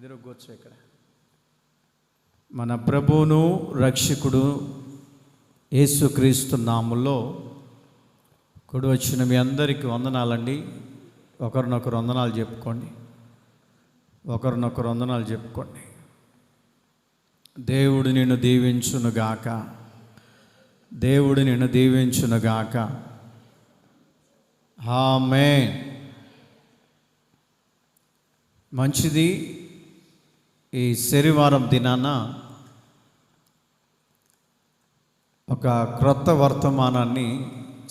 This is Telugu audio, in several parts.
ఎదురుగొచ్చు ఇక్కడ మన ప్రభువును రక్షకుడు యేసుక్రీస్తు నామములో కూడి వచ్చిన మీ అందరికీ వందనాలండి. ఒకరినొకరు వందనాలు చెప్పుకోండి. ఒకరినొకరు వందనాలు చెప్పుకోండి. దేవుడు నిన్ను దీవించునుగాక. దేవుడు నిన్ను దీవించునుగాక. ఆమేన్. మంచిది. ఈ శనివారం దినాన ఒక క్రొత్త వర్తమానాన్ని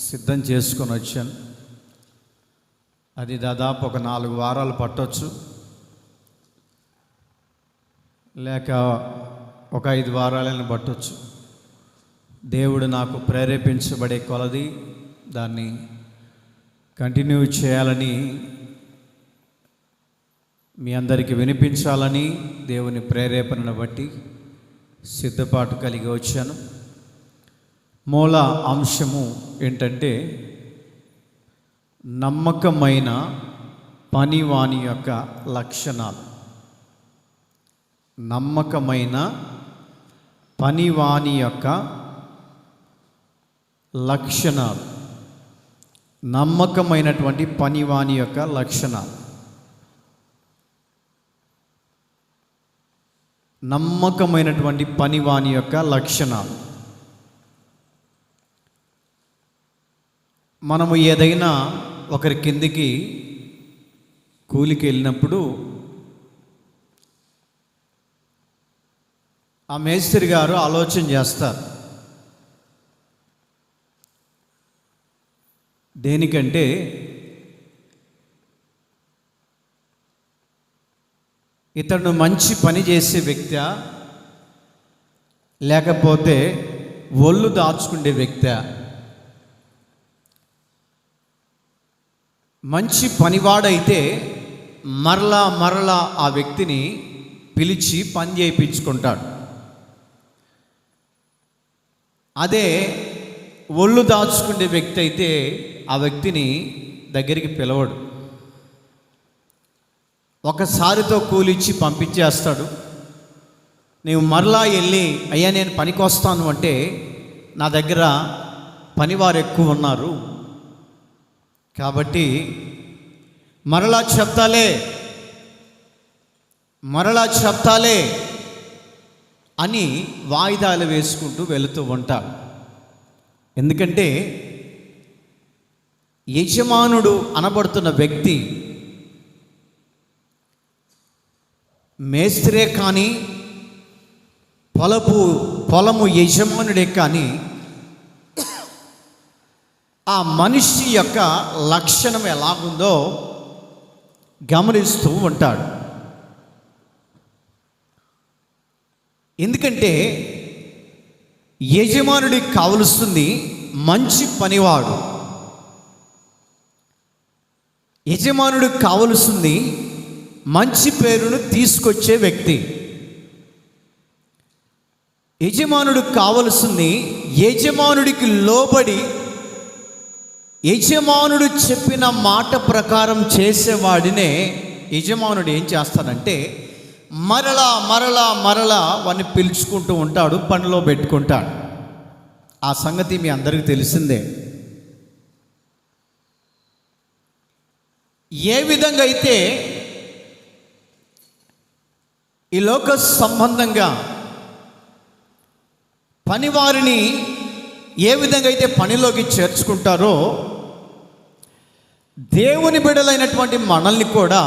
సిద్ధం చేసుకొని వచ్చాను. అది దాదాపు ఒక 4 వారాలు పట్టొచ్చు, లేక ఒక 5 వారాలను పట్టొచ్చు. దేవుడు నాకు ప్రేరేపించబడే కొలది దాన్ని కంటిన్యూ చేయాలని, మీ అందరికీ వినిపించాలని దేవుని ప్రేరేపణను బట్టి సిద్ధపాటు కలిగి వచ్చాను. మూల అంశము ఏంటంటే నమ్మకమైన పనివాని యొక్క లక్షణాలు. నమ్మకమైన పనివాని యొక్క లక్షణాలు. నమ్మకమైనటువంటి పనివాని యొక్క లక్షణాలు. నమ్మకమైనటువంటి పనివాని యొక్క లక్షణాలు. మనము ఏదైనా ఒకరి కిందికి కూలికి వెళ్ళినప్పుడు ఆ మేస్త్రి గారు ఆలోచన చేస్తారు. దేనికంటే ఇతడు మంచి పని చేసే వ్యక్తా, లేకపోతే ఒళ్ళు దాచుకునే వ్యక్తా? మంచి పనివాడైతే మరలా ఆ వ్యక్తిని పిలిచి పని చేయించుకుంటాడు. అదే ఒళ్ళు దాచుకునే వ్యక్తి అయితే ఆ వ్యక్తిని దగ్గరికి పిలవడు. ఒకసారితో కూలిచ్చి పంపించేస్తాడు. నీవు మరలా వెళ్ళి అయ్యా నేను పనికి వస్తాను అంటే నా దగ్గర పనివారు ఎక్కువ ఉన్నారు కాబట్టి మరలా చెప్తాలే అని వాయిదాలు వేసుకుంటూ వెళుతూ ఉంటాడు. ఎందుకంటే యజమానుడు అనబడుతున్న వ్యక్తి మేస్త్రే కానీ పొలము యజమానుడే కానీ ఆ మనిషి యొక్క లక్షణం ఎలాగుందో గమనిస్తూ ఉంటాడు. ఎందుకంటే యజమానుడికి కావలసింది మంచి పనివాడు. యజమానుడికి కావలసింది మంచి పేరును తీసుకొచ్చే వ్యక్తి. యజమానుడికి కావలసింది యజమానుడికి లోబడి యజమానుడు చెప్పిన మాట ప్రకారం చేసేవాడినే యజమానుడు ఏం చేస్తాడంటే మరలా వాడిని పిలుచుకుంటూ ఉంటాడు, పనిలో పెట్టుకుంటాడు. ఆ సంగతి మీ అందరికీ తెలిసిందే. ఏ విధంగా అయితే ఈ లోక సంబంధంగా పనివారిని ఏ విధంగా అయితే పనిలోకి చేర్చుకుంటారో దేవుని బిడ్డలైనటువంటి మనల్ని కూడా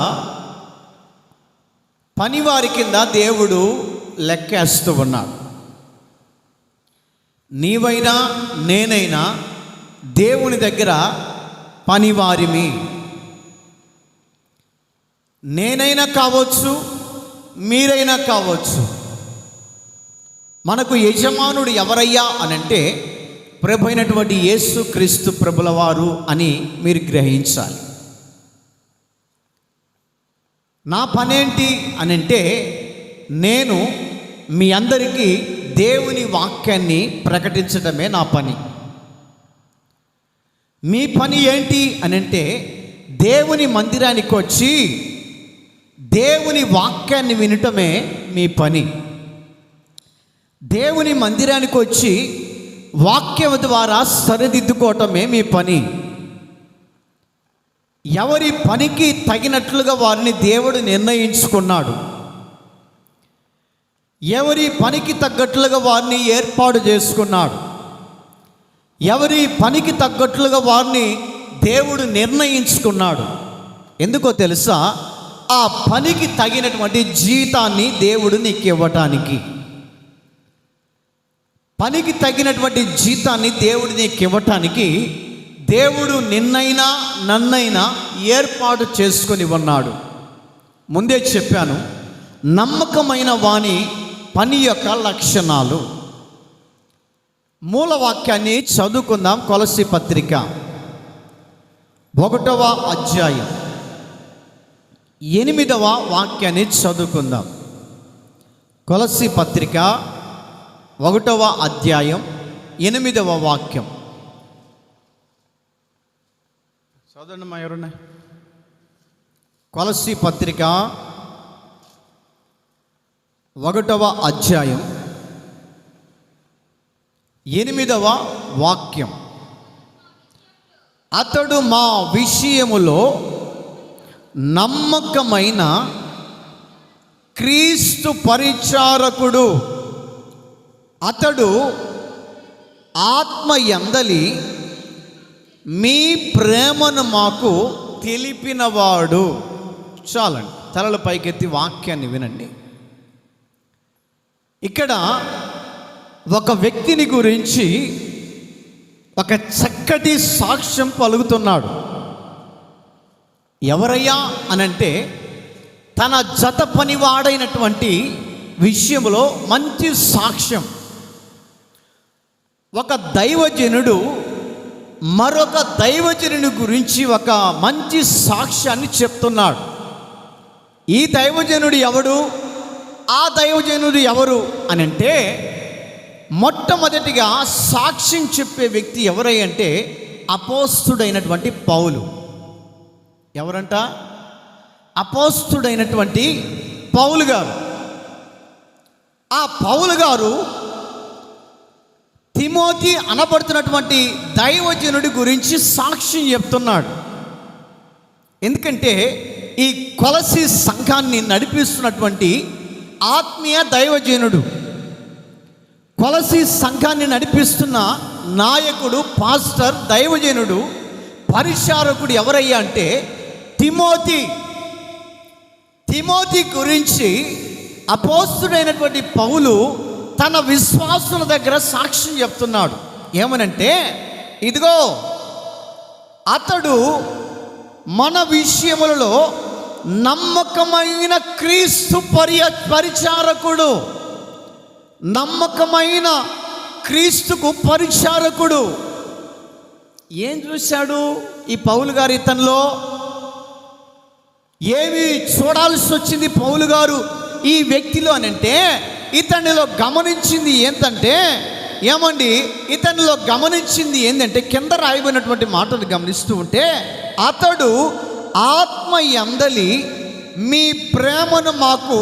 పనివారి కింద దేవుడు లెక్కేస్తూ ఉన్నాడు. నీవైనా నేనైనా దేవుని దగ్గర పనివారిమి. నేనైనా కావచ్చు, మీరైనా కావచ్చు. మనకు యజమానుడు ఎవరయ్యా అనంటే ప్రభు అయినటువంటి యేసుక్రీస్తు ప్రభుల వారు అని మీరు గ్రహించాలి. నా పనేంటి అనంటే నేను మీ అందరికీ దేవుని వాక్యాన్ని ప్రకటించడమే నా పని. మీ పని ఏంటి అనంటే దేవుని మందిరానికి వచ్చి దేవుని వాక్యాన్ని వినటమే మీ పని. దేవుని మందిరానికి వచ్చి వాక్యం ద్వారా సరిదిద్దుకోవటమే మీ పని. ఎవరి పనికి తగినట్లుగా వారిని దేవుడు నిర్ణయించుకున్నాడు. ఎవరి పనికి తగ్గట్లుగా వారిని ఏర్పాటు చేసుకున్నాడు. ఎవరి పనికి తగ్గట్లుగా వారిని దేవుడు నిర్ణయించుకున్నాడు. ఎందుకో తెలుసా? ఆ పనికి తగినటువంటి జీతాన్ని దేవుడు నీకు ఇవ్వటానికి. పనికి తగినటువంటి జీతాన్ని దేవుడు నీకు ఇవ్వటానికి దేవుడు నిన్నైనా నన్నైనా ఏర్పాటు చేసుకొని ఉన్నాడు. ముందే చెప్పాను, నమ్మకమైన వాని పని యొక్క లక్షణాలు. మూలవాక్యాన్ని చదువుకుందాం. కొలస్సీ పత్రిక 1వ అధ్యాయం 8వ వాక్యాన్ని చదువుకుందాం. కొలస్సీ పత్రిక 1వ అధ్యాయం 8వ వాక్యం చదవండి మా ఎవరున్నా. కొలస్సీ పత్రిక 1వ అధ్యాయం 8వ వాక్యం. అతడు మా విషయములో నమ్మకమైన క్రీస్తు పరిచారకుడు. అతడు ఆత్మయందలి మీ ప్రేమను మాకు తెలిపినవాడు. చాలండి, తలల పైకెత్తి వాక్యాన్ని వినండి. ఇక్కడ ఒక వ్యక్తిని గురించి ఒక చక్కటి సాక్ష్యం పలుకుతున్నాడు. ఎవరయ్యా అనంటే, తన జత పనివాడైనటువంటి విషయంలో మంచి సాక్ష్యం. ఒక దైవజనుడు మరొక దైవజనుని గురించి ఒక మంచి సాక్ష్యాన్ని చెప్తున్నాడు. ఈ దైవజనుడు ఎవడు, ఆ దైవజనుడు ఎవరు అనంటే, మొట్టమొదటిగా సాక్ష్యం చెప్పే వ్యక్తి ఎవరై అంటే అపోస్తుడైనటువంటి పౌలు. ఎవరంట? అపోస్తుడైనటువంటి పౌలు గారు. ఆ పౌలు గారు తిమోతి అనబడుతున్నటువంటి దైవజనుడి గురించి సాక్ష్యం చెప్తున్నాడు. ఎందుకంటే ఈ కొలస్సీ సంఘాన్ని నడిపిస్తున్నటువంటి ఆత్మీయ దైవజనుడు, కొలస్సీ సంఘాన్ని నడిపిస్తున్న నాయకుడు, పాస్టర్, దైవజనుడు, పరిచారకుడు ఎవరయ్యా అంటే తిమోతి. తిమోతి గురించి అపోస్తుడైనటువంటి పౌలు తన విశ్వాసుల దగ్గర సాక్ష్యం చెప్తున్నాడు. ఏమనంటే, ఇదిగో అతడు మన విషయములలో నమ్మకమైన క్రీస్తు పరిచారకుడు. నమ్మకమైన క్రీస్తుకు పరిచారకుడు. ఏం చూశాడు ఈ పౌలు గారు ఇతనిలో? ఏమి చూడాల్సి వచ్చింది పౌలు గారు ఈ వ్యక్తిలో అనంటే, ఇతనిలో గమనించింది ఏంటంటే, ఏమండి ఇతనిలో గమనించింది ఏంటంటే, కింద రాయబడినటువంటి మాటలు గమనిస్తూ ఉంటే, అతడు ఆత్మయందలి మీ ప్రేమను మాకు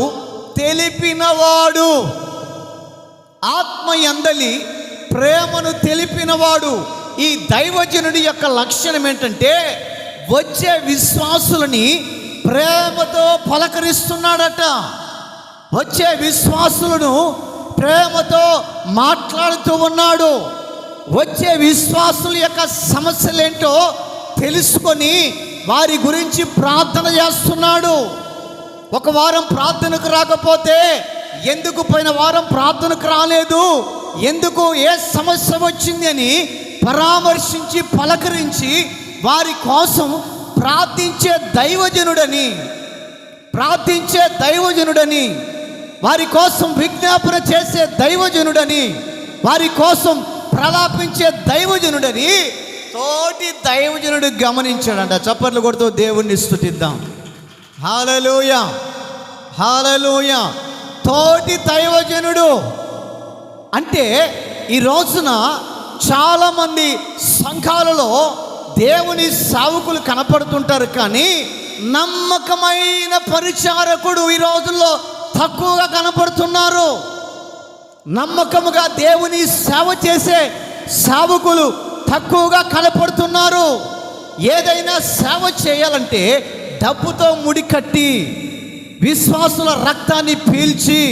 తెలిపినవాడు. ఆత్మయందలి ప్రేమను తెలిపినవాడు. ఈ దైవజనుడి యొక్క లక్షణం ఏంటంటే, వచ్చే విశ్వాసులని ప్రేమతో పలకరిస్తున్నాడట. వచ్చే విశ్వాసులను ప్రేమతో మాట్లాడుతూ ఉన్నాడు. వచ్చే విశ్వాసుల యొక్క సమస్యలేంటో తెలుసుకొని వారి గురించి ప్రార్థన చేస్తున్నాడు. ఒక వారం ప్రార్థనకు రాకపోతే, ఎందుకు పోయిన వారం ప్రార్థనకు రాలేదు, ఎందుకు ఏ సమస్య వచ్చింది అని పరామర్శించి పలకరించి వారి కోసం ప్రార్థించే దైవజనుడని, వారి కోసం విజ్ఞాపన చేసే దైవజనుడని, వారి కోసం ప్రలాపించే దైవజనుడని తోటి దైవజనుడు గమనించాడంట. చప్పట్లు కొడుతూ దేవుణ్ణి స్తుతిద్దాం. హల్లెలూయా, హల్లెలూయా. తోటి దైవజనుడు అంటే ఈ రోజున చాలామంది సంఘాలలో దేవుని సేవకులు కనపడుతుంటారు, కానీ నమ్మకమైన పరిచారకుడు ఈ రోజుల్లో తక్కువగా కనపడుతున్నారు. నమ్మకముగా దేవుని సేవ చేసే సేవకులు తక్కువగా కనపడుతున్నారు. ఏదైనా సేవ చేయాలంటే డబ్బుతో ముడికట్టి, విశ్వాసుల రక్తాన్ని పీల్చి,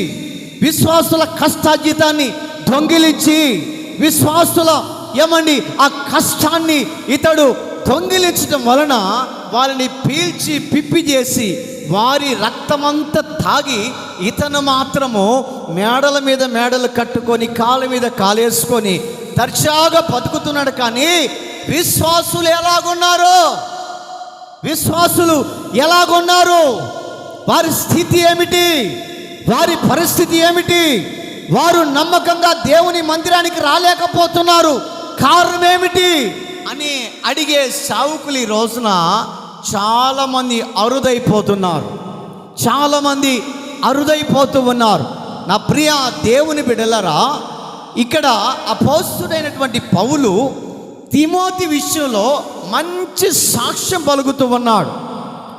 విశ్వాసుల కష్టార్జితాన్ని దొంగిలించి, విశ్వాసుల ఆ కష్టాన్ని ఇతడు దొంగిలించడం వలన వారిని పీల్చి పిప్పి చేసి వారి రక్తమంతా తాగి ఇతను మాత్రము మేడల మీద మేడలు కట్టుకొని కాళ్ళ మీద కాలేసుకొని దర్జాగా బతుకుతున్నాడు. కానీ విశ్వాసులు ఎలాగున్నారు? విశ్వాసులు ఎలాగున్నారు? వారి స్థితి ఏమిటి? వారి పరిస్థితి ఏమిటి? వారు నమ్మకంగా దేవుని మందిరానికి రాలేకపోతున్నారు. కారణం ఏమిటి అని అడిగే సావుకులు ఈ రోజున చాలామంది అరుదైపోతున్నారు. చాలామంది అరుదైపోతూ ఉన్నారు. నా ప్రియ దేవుని బిడ్డలారా, ఇక్కడ అపోస్తుడైనటువంటి పౌలు తిమోతి విషయంలో మంచి సాక్ష్యం పలుకుతూ ఉన్నాడు.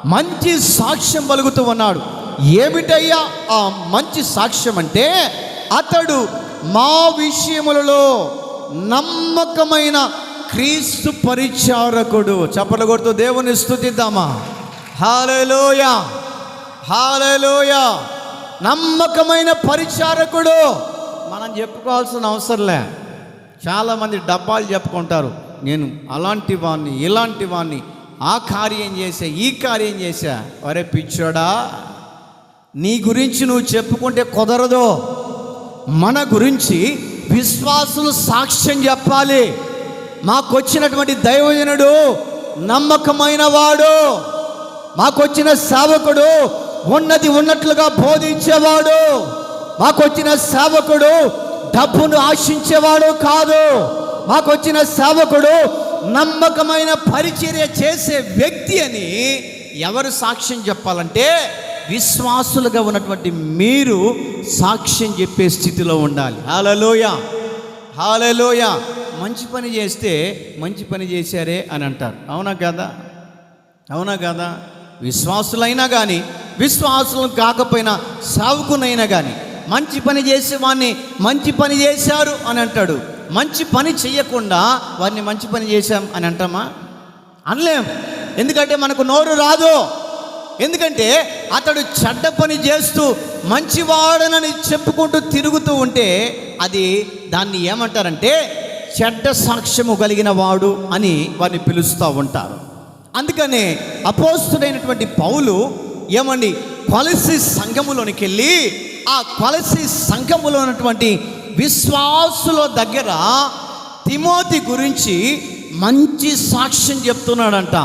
మంచి సాక్ష్యం పలుకుతూ ఉన్నాడు. ఏమిటయ్యా ఆ మంచి సాక్ష్యం అంటే, అతడు మా విషయములలో నమ్మకమైన క్రీస్తు పరిచారకుడు. చప్పట్లు కొడుతూ దేవుని స్తుతిద్దామా? హల్లెలూయా, హల్లెలూయా. నమ్మకమైన పరిచారకుడు. మనం చెప్పుకోవాల్సిన అవసరంలే. చాలామంది డబ్బాలు చెప్పుకుంటారు, నేను అలాంటి వాడిని, ఇలాంటి వాడిని, ఆ కార్యం చేశా, ఈ కార్యం చేశా. అరే పిచ్చోడా, నీ గురించి నువ్వు చెప్పుకుంటే కుదరదు. మన గురించి విశ్వాసులు సాక్ష్యం చెప్పాలి. మాకొచ్చినటువంటి దైవజనుడు నమ్మకమైన వాడు, మాకొచ్చిన సేవకుడు ఉన్నది ఉన్నట్లుగా బోధించేవాడు, మాకొచ్చిన సేవకుడు డబ్బును ఆశించేవాడు కాదు, మాకొచ్చిన సేవకుడు నమ్మకమైన పరిచర్య చేసే వ్యక్తి అని ఎవరు సాక్ష్యం చెప్పాలంటే, విశ్వాసులుగా ఉన్నటువంటి మీరు సాక్ష్యం చెప్పే స్థితిలో ఉండాలి. హల్లెలూయా, హల్లెలూయా. మంచి పని చేస్తే మంచి పని చేశారే అని అంటారు. అవునా కదా? అవునా కదా? విశ్వాసులైనా కానీ, విశ్వాసులు కాకపోయినా, సావుకునైనా కానీ మంచి పని చేసేవాడిని మంచి పని చేశారు అని అంటాడు. మంచి పని చేయకుండా వారిని మంచి పని చేశాం అని అంటామా? అనలేం. ఎందుకంటే మనకు నోరు రాదు. ఎందుకంటే అతడు చెడ్డ పని చేస్తూ మంచివాడనని చెప్పుకుంటూ తిరుగుతూ ఉంటే అది దాన్ని ఏమంటారంటే చెడ్డ సాక్ష్యము కలిగిన వాడు అని వారిని పిలుస్తూ ఉంటారు. అందుకనే అపోస్తుడైనటువంటి పౌలు ఏమండి కొలస్సీ సంఘములోనికి వెళ్ళి ఆ కొలస్సీ సంఘములో ఉన్నటువంటి విశ్వాసుల దగ్గర తిమోతి గురించి మంచి సాక్ష్యం చెప్తున్నాడంట.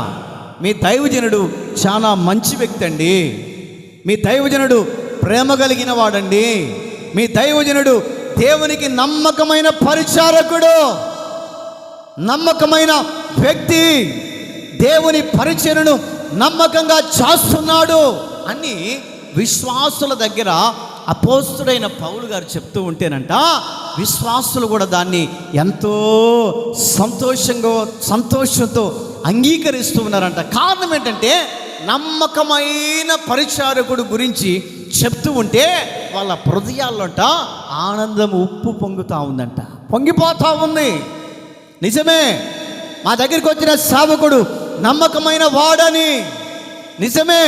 మీ దైవజనుడు చాలా మంచి వ్యక్తి అండి, మీ దైవజనుడు ప్రేమ కలిగిన వాడండి, మీ దైవజనుడు దేవునికి నమ్మకమైన పరిచారకుడు, నమ్మకమైన వ్యక్తి, దేవుని పరిచర్యను నమ్మకంగా చేస్తున్నాడు అని విశ్వాసుల దగ్గర అపోస్తుడైన పౌలు గారు చెప్తూ ఉంటేనంట, విశ్వాసులు కూడా దాన్ని ఎంతో సంతోషంతో అంగీకరిస్తూ ఉన్నారంట. కారణం ఏంటంటే నమ్మకమైన పరిచారకుడు గురించి చెప్తూ ఉంటే వాళ్ళ హృదయాల్లోంట ఆనందం ఉప్పు పొంగుతూ ఉందంట, పొంగిపోతూ ఉంది. నిజమే, మా దగ్గరికి వచ్చిన సేవకుడు నమ్మకమైన వాడని, నిజమే,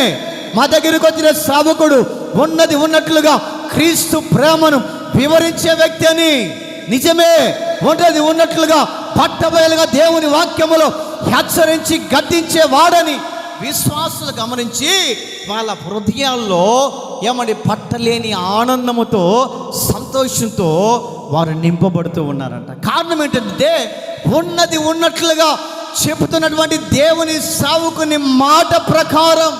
మా దగ్గరికి వచ్చిన సేవకుడు ఉన్నది ఉన్నట్లుగా క్రీస్తు ప్రేమను వివరించే వ్యక్తి అని, నిజమే, ఉన్నది ఉన్నట్లుగా పట్టబయలుగా దేవుని వాక్యములో హెచ్చరించి గద్దించే వాడని విశ్వాసులు గమనించి వాళ్ళ హృదయాల్లో ఏమని పట్టలేని ఆనందముతో సంతోషంతో వారు నింపబడుతూ ఉన్నారంట. కారణం ఏంటంటే ఉన్నది ఉన్నట్లుగా చెబుతున్నటువంటి దేవుని సేవకుని మాట ప్రకారం.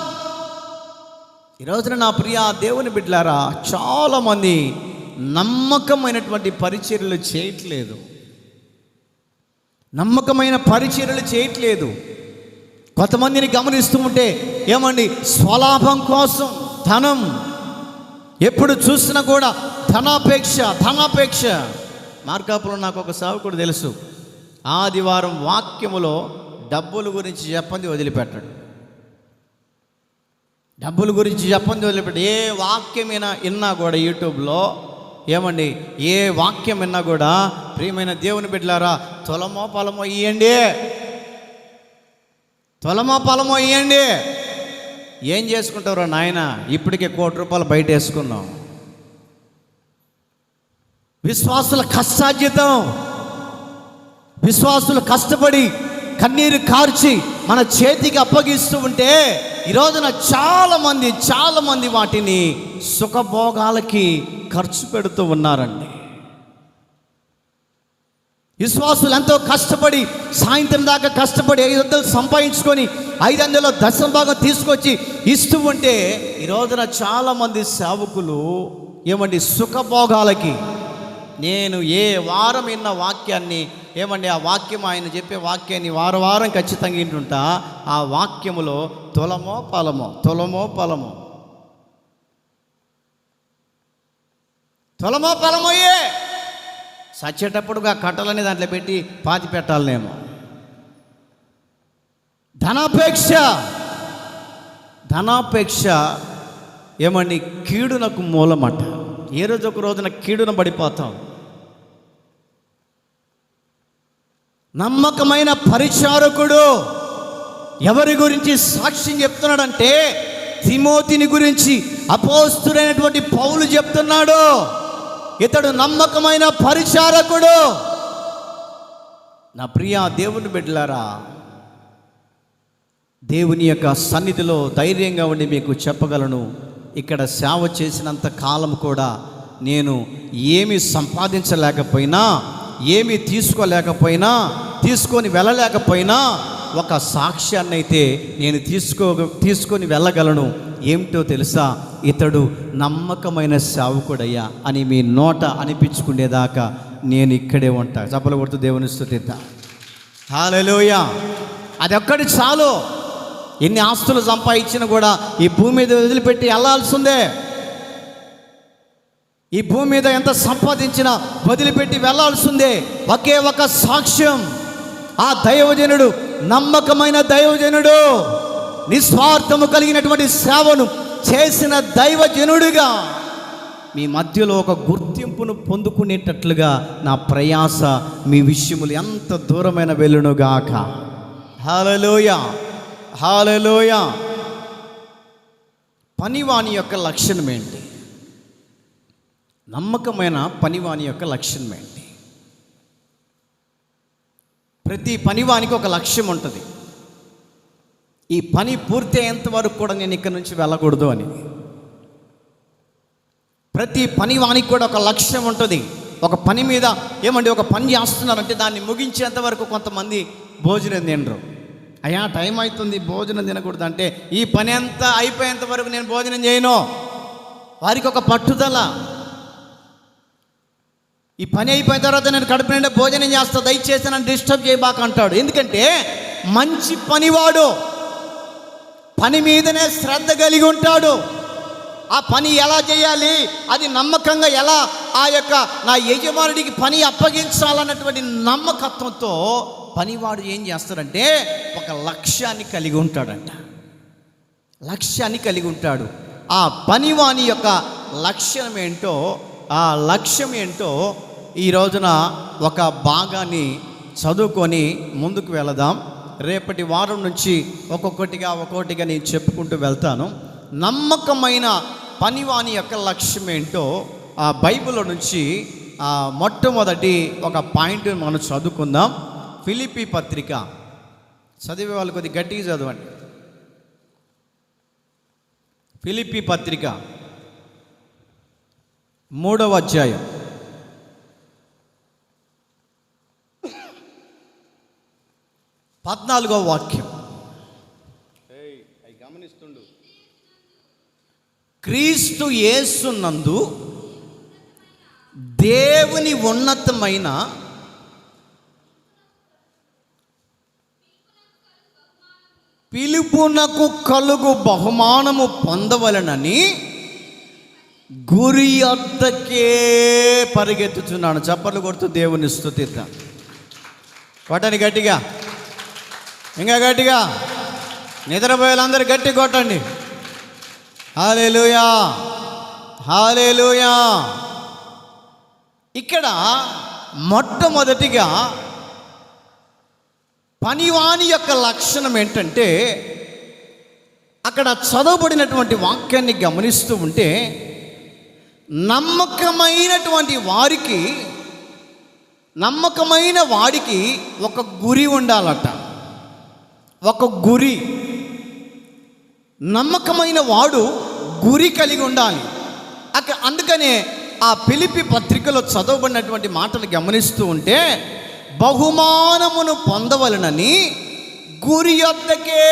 ఈరోజున నా ప్రియ దేవుని బిడ్డలారా, చాలామంది నమ్మకమైనటువంటి పరిచర్యలు చేయట్లేదు, నమ్మకమైన పరిచర్యలు చేయట్లేదు. కొంతమందిని గమనిస్తూ ఉంటే ఏమండి స్వలాభం కోసం ధనం, ఎప్పుడు చూసినా కూడా ధనాపేక్ష. మార్కాపులో నాకు ఒక సేవకుడు తెలుసు, ఆదివారం వాక్యములో డబ్బుల గురించి చెప్పండి వదిలిపెట్టాడు. డబ్బుల గురించి చెప్పండి వదిలిపెట్టి ఏ వాక్యమైనా విన్నా కూడా యూట్యూబ్లో ఏమండి, ఏ వాక్యం విన్నా కూడా ప్రియమైన దేవుని బిడ్డలారా, తులమో పొలమో ఇవ్వండి, తులమో పొలమో ఇవ్వండి. ఏం చేసుకుంటారో నాయన, ఇప్పటికే ₹1,00,00,000 బయట వేసుకున్నాం. విశ్వాసుల కష్టార్జితం, విశ్వాసులు కష్టపడి కన్నీరు కార్చి మన చేతికి అప్పగిస్తూ ఉంటే ఈ రోజున చాలామంది వాటిని సుఖభోగాలకి ఖర్చు పెడుతూ ఉన్నారండి. విశ్వాసులు ఎంతో కష్టపడి సాయంత్రం దాకా కష్టపడి 500 సంపాదించుకొని 500 దశంభాగం తీసుకొచ్చి ఇస్తూ ఉంటే ఈ రోజున చాలామంది సేవకులు ఏమండి సుఖభోగాలకి, నేను ఏ వారం విన్న వాక్యాన్ని ఏమండి, ఆ వాక్యం ఆయన చెప్పే వాక్యాన్ని వారం ఖచ్చితంగా వింటుంటా. ఆ వాక్యములో తులమో పొలమో, తులమో పొలమో, తులమో పొలమోయే సచ్చేటప్పుడుగా కట్టలని దాంట్లో పెట్టి పాతి పెట్టాలనేమో. ధనాపేక్ష ఏమండి కీడునకు మూలమట. ఏ రోజు ఒక రోజున కీడున పడిపోతాం. నమ్మకమైన పరిచారకుడు ఎవరి గురించి సాక్ష్యం చెప్తున్నాడంటే తిమోతిని గురించి అపోస్తుడైనటువంటి పౌలు చెప్తున్నాడు. ఇతడు నమ్మకమైన పరిచారకుడు. నా ప్రియ దేవుని బిడ్డలారా, దేవుని యొక్క సన్నిధిలో ధైర్యంగా ఉండి మీకు చెప్పగలను, ఇక్కడ సేవ చేసినంత కాలం కూడా నేను ఏమి సంపాదించలేకపోయినా, ఏమి తీసుకోలేకపోయినా, తీసుకొని వెళ్ళలేకపోయినా ఒక సాక్ష్యాన్ని అయితే నేను తీసుకొని వెళ్ళగలను. ఏమిటో తెలుసా? ఇతడు నమ్మకమైన సేవకుడయ్యా అని మీ నోట అనిపించుకునేదాకా నేను ఇక్కడే ఉంటా. చప్పలు కొడుతూ దేవుని స్తుతిద్దాం. హల్లెలూయా. అది ఒక్కటి చాలు. ఎన్ని ఆస్తులు సంపాదించినా కూడా ఈ భూమి మీద వదిలిపెట్టి వెళ్ళాల్సిందే. ఈ భూమి మీద ఎంత సంపాదించినా వదిలిపెట్టి వెళ్ళాల్సిందే. ఒకే ఒక సాక్ష్యం, ఆ దైవజనుడు నమ్మకమైన దైవజనుడు, నిస్వార్థము కలిగినటువంటి సేవను చేసిన దైవజనుడిగా మీ మధ్యలో ఒక గుర్తింపును పొందుకునేటట్లుగా నా ప్రయాస మీ విషయములు ఎంత దూరమైన వెళ్ళునుగాక. హల్లెలూయా, హల్లెలూయా. పనివాని యొక్క లక్షణం ఏంటి? నమ్మకమైన పనివాని యొక్క లక్షణం ఏంటి? ప్రతి పనివానికి ఒక లక్ష్యం ఉంటుంది. ఈ పని పూర్తి అయ్యేంత వరకు కూడా నేను ఇక్కడి నుంచి వెళ్ళకూడదు అని. ప్రతి పనివానికి కూడా ఒక లక్ష్యం ఉంటుంది. ఒక పని మీద ఏమండి, ఒక పని చేస్తున్నారంటే దాన్ని ముగించేంత వరకు కొంతమంది భోజనం తినరు. అయ్యా టైం అవుతుంది, భోజనం తినకూడదు అంటే ఈ పని అంతా అయిపోయేంత వరకు నేను భోజనం చేయను. వారికి ఒక పట్టుదల. ఈ పని అయిపోయిన తర్వాత నేను కడుపు నిండా భోజనం చేస్తా, దయచేసి నన్ను డిస్టర్బ్ చేయబాక అంటాడు. ఎందుకంటే మంచి పనివాడు పని మీదనే శ్రద్ధ కలిగి ఉంటాడు. ఆ పని ఎలా చేయాలి, అది నమ్మకంగా ఎలా ఆ యొక్క నా యజమానుడికి పని అప్పగించాలన్నటువంటి నమ్మకత్వంతో పనివాడు ఏం చేస్తాడంటే ఒక లక్ష్యాన్ని కలిగి ఉంటాడంట. లక్ష్యాన్ని కలిగి ఉంటాడు. ఆ పనివాని యొక్క లక్ష్యం ఏంటో, ఆ లక్ష్యం ఏంటో ఈ రోజున ఒక భాగాన్ని చదువుకొని ముందుకు వెళదాం. రేపటి వారం నుంచి ఒక్కొక్కటిగా నేను చెప్పుకుంటూ వెళ్తాను. నమ్మకమైన పనివాని యొక్క లక్ష్యం ఏంటో ఆ బైబిల్లో నుంచి మొట్టమొదటి ఒక పాయింట్ మనం చదువుకుందాం. ఫిలిప్పీ పత్రిక చదివే వాళ్ళు కొద్దిగా గట్టిగా చదవండి. ఫిలిప్పీ పత్రిక 3వ అధ్యాయం 14వ వాక్యం. గమనిస్తుండు. క్రీస్తు యేసునందు దేవుని ఉన్నతమైన పిలుపునకు కలుగు బహుమానము పొందవలనని గురి వద్దకే పరిగెత్తుతున్నాను. చప్పట్లు కొడుతూ దేవుని స్తుతిద్దాం. కొట్టండి గట్టిగా, ఇంకా గట్టిగా. నిద్రపోయేలందరూ గట్టి కొట్టండి. హల్లెలూయా, హల్లెలూయా. ఇక్కడ మొట్టమొదటిగా పనివాని యొక్క లక్షణం ఏంటంటే, అక్కడ చదవబడినటువంటి వాక్యాన్ని గమనిస్తూ ఉంటే, నమ్మకమైనటువంటి వాడికి ఒక గురి ఉండాలట. ఒక గురి. నమ్మకమైన వాడు గురి కలిగి ఉండాలి. అందుకనే ఆ ఫిలిప్పీ పత్రికలో చదవబడినటువంటి మాటలు గమనిస్తూ ఉంటే, బహుమానమును పొందవలనని గురి యొద్దకే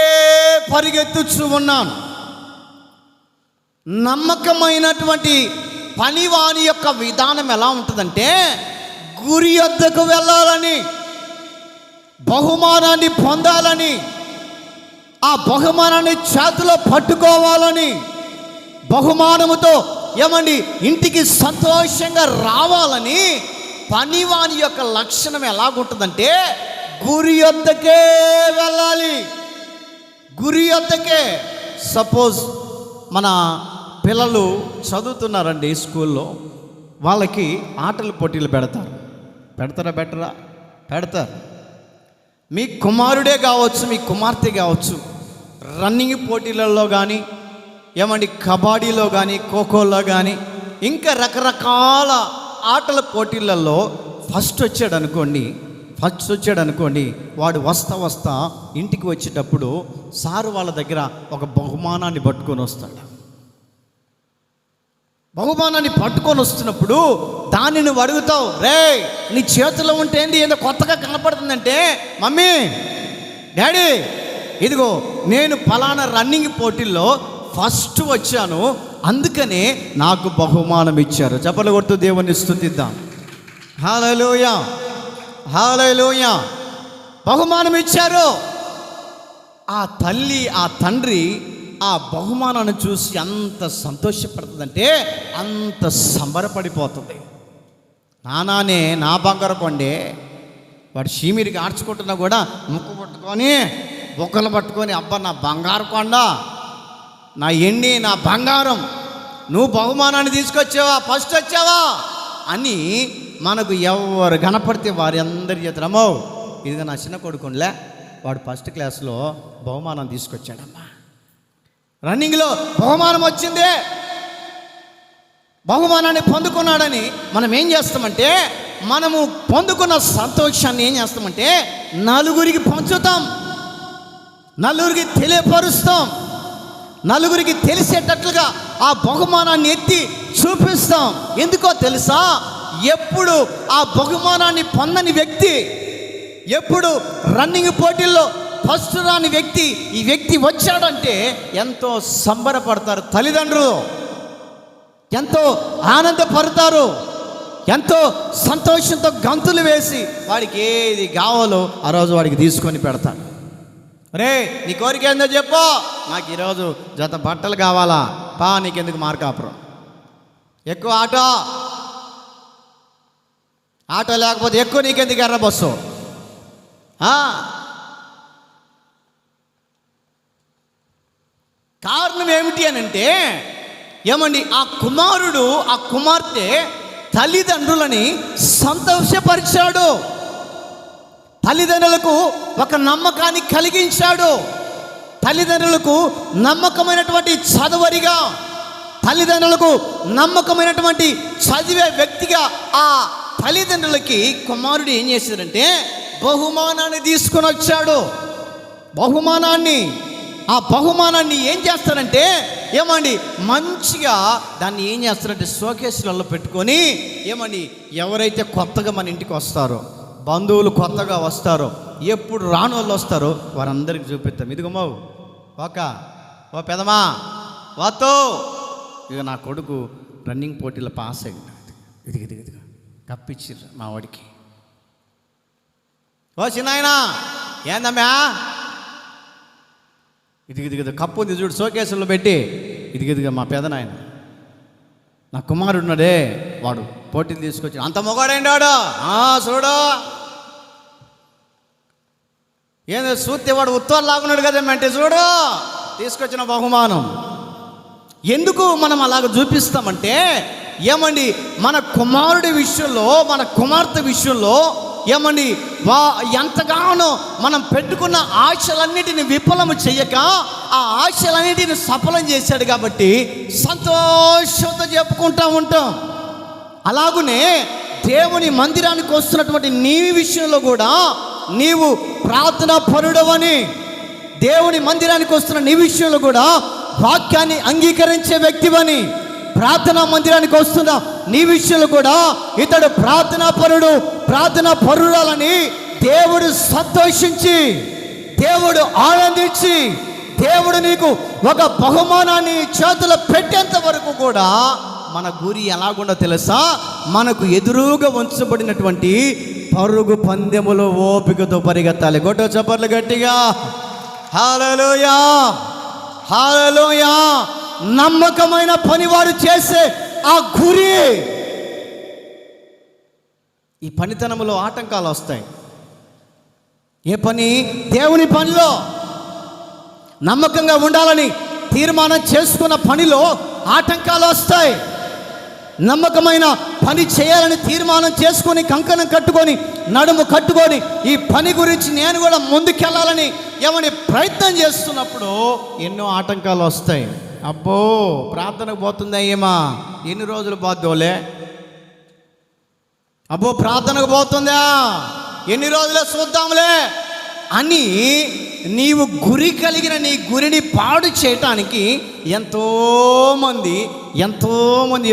పరిగెత్తుచు ఉన్నాను. నమ్మకమైనటువంటి పనివాని యొక్క విధానం ఎలా ఉంటుందంటే, గురి యొద్దకు వెళ్ళాలని, బహుమానాన్ని పొందాలని, ఆ బహుమానాన్ని చేతిలో పట్టుకోవాలని, బహుమానముతో ఇంటికి సంతోషంగా రావాలని పనివాని యొక్క లక్షణం ఎలాగుంటుందంటే, గురి యొద్దకే వెళ్ళాలి. గురి యొద్దకే. సపోజ్ మన పిల్లలు చదువుతున్నారండి స్కూల్లో, వాళ్ళకి ఆటల పోటీలు పెడతారా పెడతారు. మీ కుమారుడే కావచ్చు, మీ కుమార్తె కావచ్చు, రన్నింగ్ పోటీలలో కానీ, కబడ్డీలో కానీ, ఖోఖోలో కానీ, ఇంకా రకరకాల ఆటల పోటీలలో ఫస్ట్ వచ్చాడు అనుకోండి, వాడు వస్తా ఇంటికి వచ్చేటప్పుడు సారు వాళ్ళ దగ్గర ఒక బహుమానాన్ని పట్టుకొని వస్తాడు. బహుమానాన్ని పట్టుకొని వస్తున్నప్పుడు దాన్ని నువ్వు అడుగుతావు, రే నీ చేతిలో ఉంటే ఏంది, ఏదో కొత్తగా కనపడుతుందంటే, మమ్మీ డాడీ ఇదిగో నేను ఫలానా రన్నింగ్ పోటీల్లో ఫస్ట్ వచ్చాను, అందుకనే నాకు బహుమానం ఇచ్చారు. చప్పట్లు కొడుతూ దేవుని స్తుతిద్దాం. హల్లెలూయా, హల్లెలూయా. బహుమానం ఇచ్చారు. ఆ తల్లి ఆ తండ్రి ఆ బహుమానాన్ని చూసి అంత సంతోషపడుతుందంటే అంత సంబరపడిపోతుంది. నానానే నా బంగారు కొండే, వాడు షీమిరికి ఆడ్చుకుంటున్నా కూడా ముక్కు పట్టుకొని బొక్కలు పట్టుకొని, అబ్బా నా బంగారు కొండ, నా ఎండి, నా బంగారం, నువ్వు బహుమానాన్ని తీసుకొచ్చావా, ఫస్ట్ వచ్చావా అని మనకు ఎవరు కనపడితే వారి అందరి చేతులమ్మో ఇదిగా నా చిన్న కొడుకునిలే, వాడు ఫస్ట్ క్లాస్లో బహుమానం తీసుకొచ్చాడమ్మా, రన్నింగ్లో బహుమానం వచ్చిందే, బహుమానాన్ని పొందుకున్నాడని మనం ఏం చేస్తామంటే, మనము పొందుకున్న సంతోషాన్ని ఏం చేస్తామంటే నలుగురికి పంచుతాం, నలుగురికి తెలియపరుస్తాం, నలుగురికి తెలిసేటట్లుగా ఆ బహుమానాన్ని ఎత్తి చూపిస్తాం. ఎందుకో తెలుసా, ఎప్పుడు ఆ బహుమానాన్ని పొందని వ్యక్తి, ఎప్పుడు రన్నింగ్ పోటీల్లో ఫస్ట్ రాని వ్యక్తి ఈ వ్యక్తి వచ్చాడంటే ఎంతో సంబరపడతారు తల్లిదండ్రులు, ఎంతో ఆనందపడతారు, ఎంతో సంతోషంతో గంతులు వేసి వాడికి ఏది కావాలో ఆ రోజు వాడికి తీసుకొని పెడతాడు. రే నీ కోరిక ఏందో చెప్పు, నాకు ఈరోజు జత బట్టలు కావాలా, పా నీకెందుకు మార్కాపురం, ఎక్కువ ఆటో లేకపోతే ఎక్కువ నీకెందుకు ఎర్ర బస్సు. కారణం ఏమిటి అని అంటే, ఆ కుమారుడు ఆ కుమార్తె తల్లిదండ్రులని సంతోషపరిచాడు, తల్లిదండ్రులకు ఒక నమ్మకాన్ని కలిగించాడు, తల్లిదండ్రులకు నమ్మకమైనటువంటి చదువరిగా, తల్లిదండ్రులకు నమ్మకమైనటువంటి చదివే వ్యక్తిగా ఆ తల్లిదండ్రులకి కుమారుడు ఏం చేశాడంటే బహుమానాన్ని తీసుకొని వచ్చాడు. ఆ బహుమానాన్ని ఏం చేస్తారంటే మంచిగా దాన్ని ఏం చేస్తారంటే షోకేసులలో పెట్టుకొని ఎవరైతే కొత్తగా మన ఇంటికి వస్తారో, బంధువులు కొత్తగా వస్తారో, ఎప్పుడు రాని వాళ్ళు వస్తారో వారందరికీ చూపిస్తాం. ఇదిగో ఓ పెదమా వాతో, ఇక నా కొడుకు రన్నింగ్ పోటీలో పాస్ అయ్యింది, ఇదిగో కప్పిచ్చిర్రు మా వాడికి. ఓ చిన్నాయనా ఏందమ్మా, ఇదిగో కప్పు ఉంది చూడు షోకేసుల్లో పెట్టి, ఇదిగో మా పెదనాయన నా కుమారుడు ఉన్నాడే, వాడు పోటీలు తీసుకొచ్చి అంత మొగాడైంది వాడు, చూడు ఏందో చూస్తే వాడు ఉత్తరం లాగున్నాడు కదేమంటే చూడు తీసుకొచ్చిన బహుమానం. ఎందుకు మనం అలాగ చూపిస్తామంటే ఏమండి, మన కుమారుడి విషయంలో, మన కుమార్తె విషయంలో ఏమండి ఎంతగానో మనం పెట్టుకున్న ఆశలన్నిటిని విఫలము చేయక ఆ ఆశలన్నిటిని సఫలం చేశాడు కాబట్టి సంతోషంతో చెప్పుకుంటూ ఉంటాం. అలాగునే దేవుని మందిరానికి వస్తున్నటువంటి నీ విషయంలో కూడా నీవు ప్రార్థనా పరుడవని, దేవుని మందిరానికి వస్తున్న నీ విషయంలో కూడా వాక్యాన్ని అంగీకరించే వ్యక్తివని, ప్రార్థనా మందిరానికి వస్తున్న నీ విషయంలో కూడా ఇతడు ప్రార్థనా పరుడు, ప్రార్థనా పరురాలని దేవుడు సంతోషించి, దేవుడు ఆనందించి, దేవుడు నీకు ఒక బహుమానాన్ని చేతులు పెట్టేంత వరకు కూడా మన గురి ఎలాగుండో తెలుసా? మనకు ఎదురుగా ఉంచబడినటువంటి పరుగు పందెములో ఓపికతో పరిగెత్తాలి. గొడ్డ చప్పర్లు గట్టిగా హల్లెలూయా, హల్లెలూయా. నమ్మకమైన పనివాడు చేసే ఆ గురి, ఈ పనితనంలో ఆటంకాలు వస్తాయి. ఏ పని? దేవుని పనిలో నమ్మకంగా ఉండాలని తీర్మానం చేసుకున్న పనిలో ఆటంకాలు వస్తాయి. నమ్మకమైన పని చేయాలని తీర్మానం చేసుకొని కంకణం కట్టుకొని నడుము కట్టుకొని ఈ పని గురించి నేను కూడా ముందుకెళ్ళాలని ఏమని ప్రయత్నం చేస్తున్నప్పుడు ఎన్నో ఆటంకాలు వస్తాయి. అబ్బో, ప్రార్థనకు పోతుందా ఏమా, ఎన్ని రోజులు పోద్దులే, అబ్బో ప్రార్థనకు పోతుందా ఎన్ని రోజులే చూద్దాంలే అని నీవు గురి కలిగిన నీ గురిని పాడు చేయటానికి ఎంతోమంది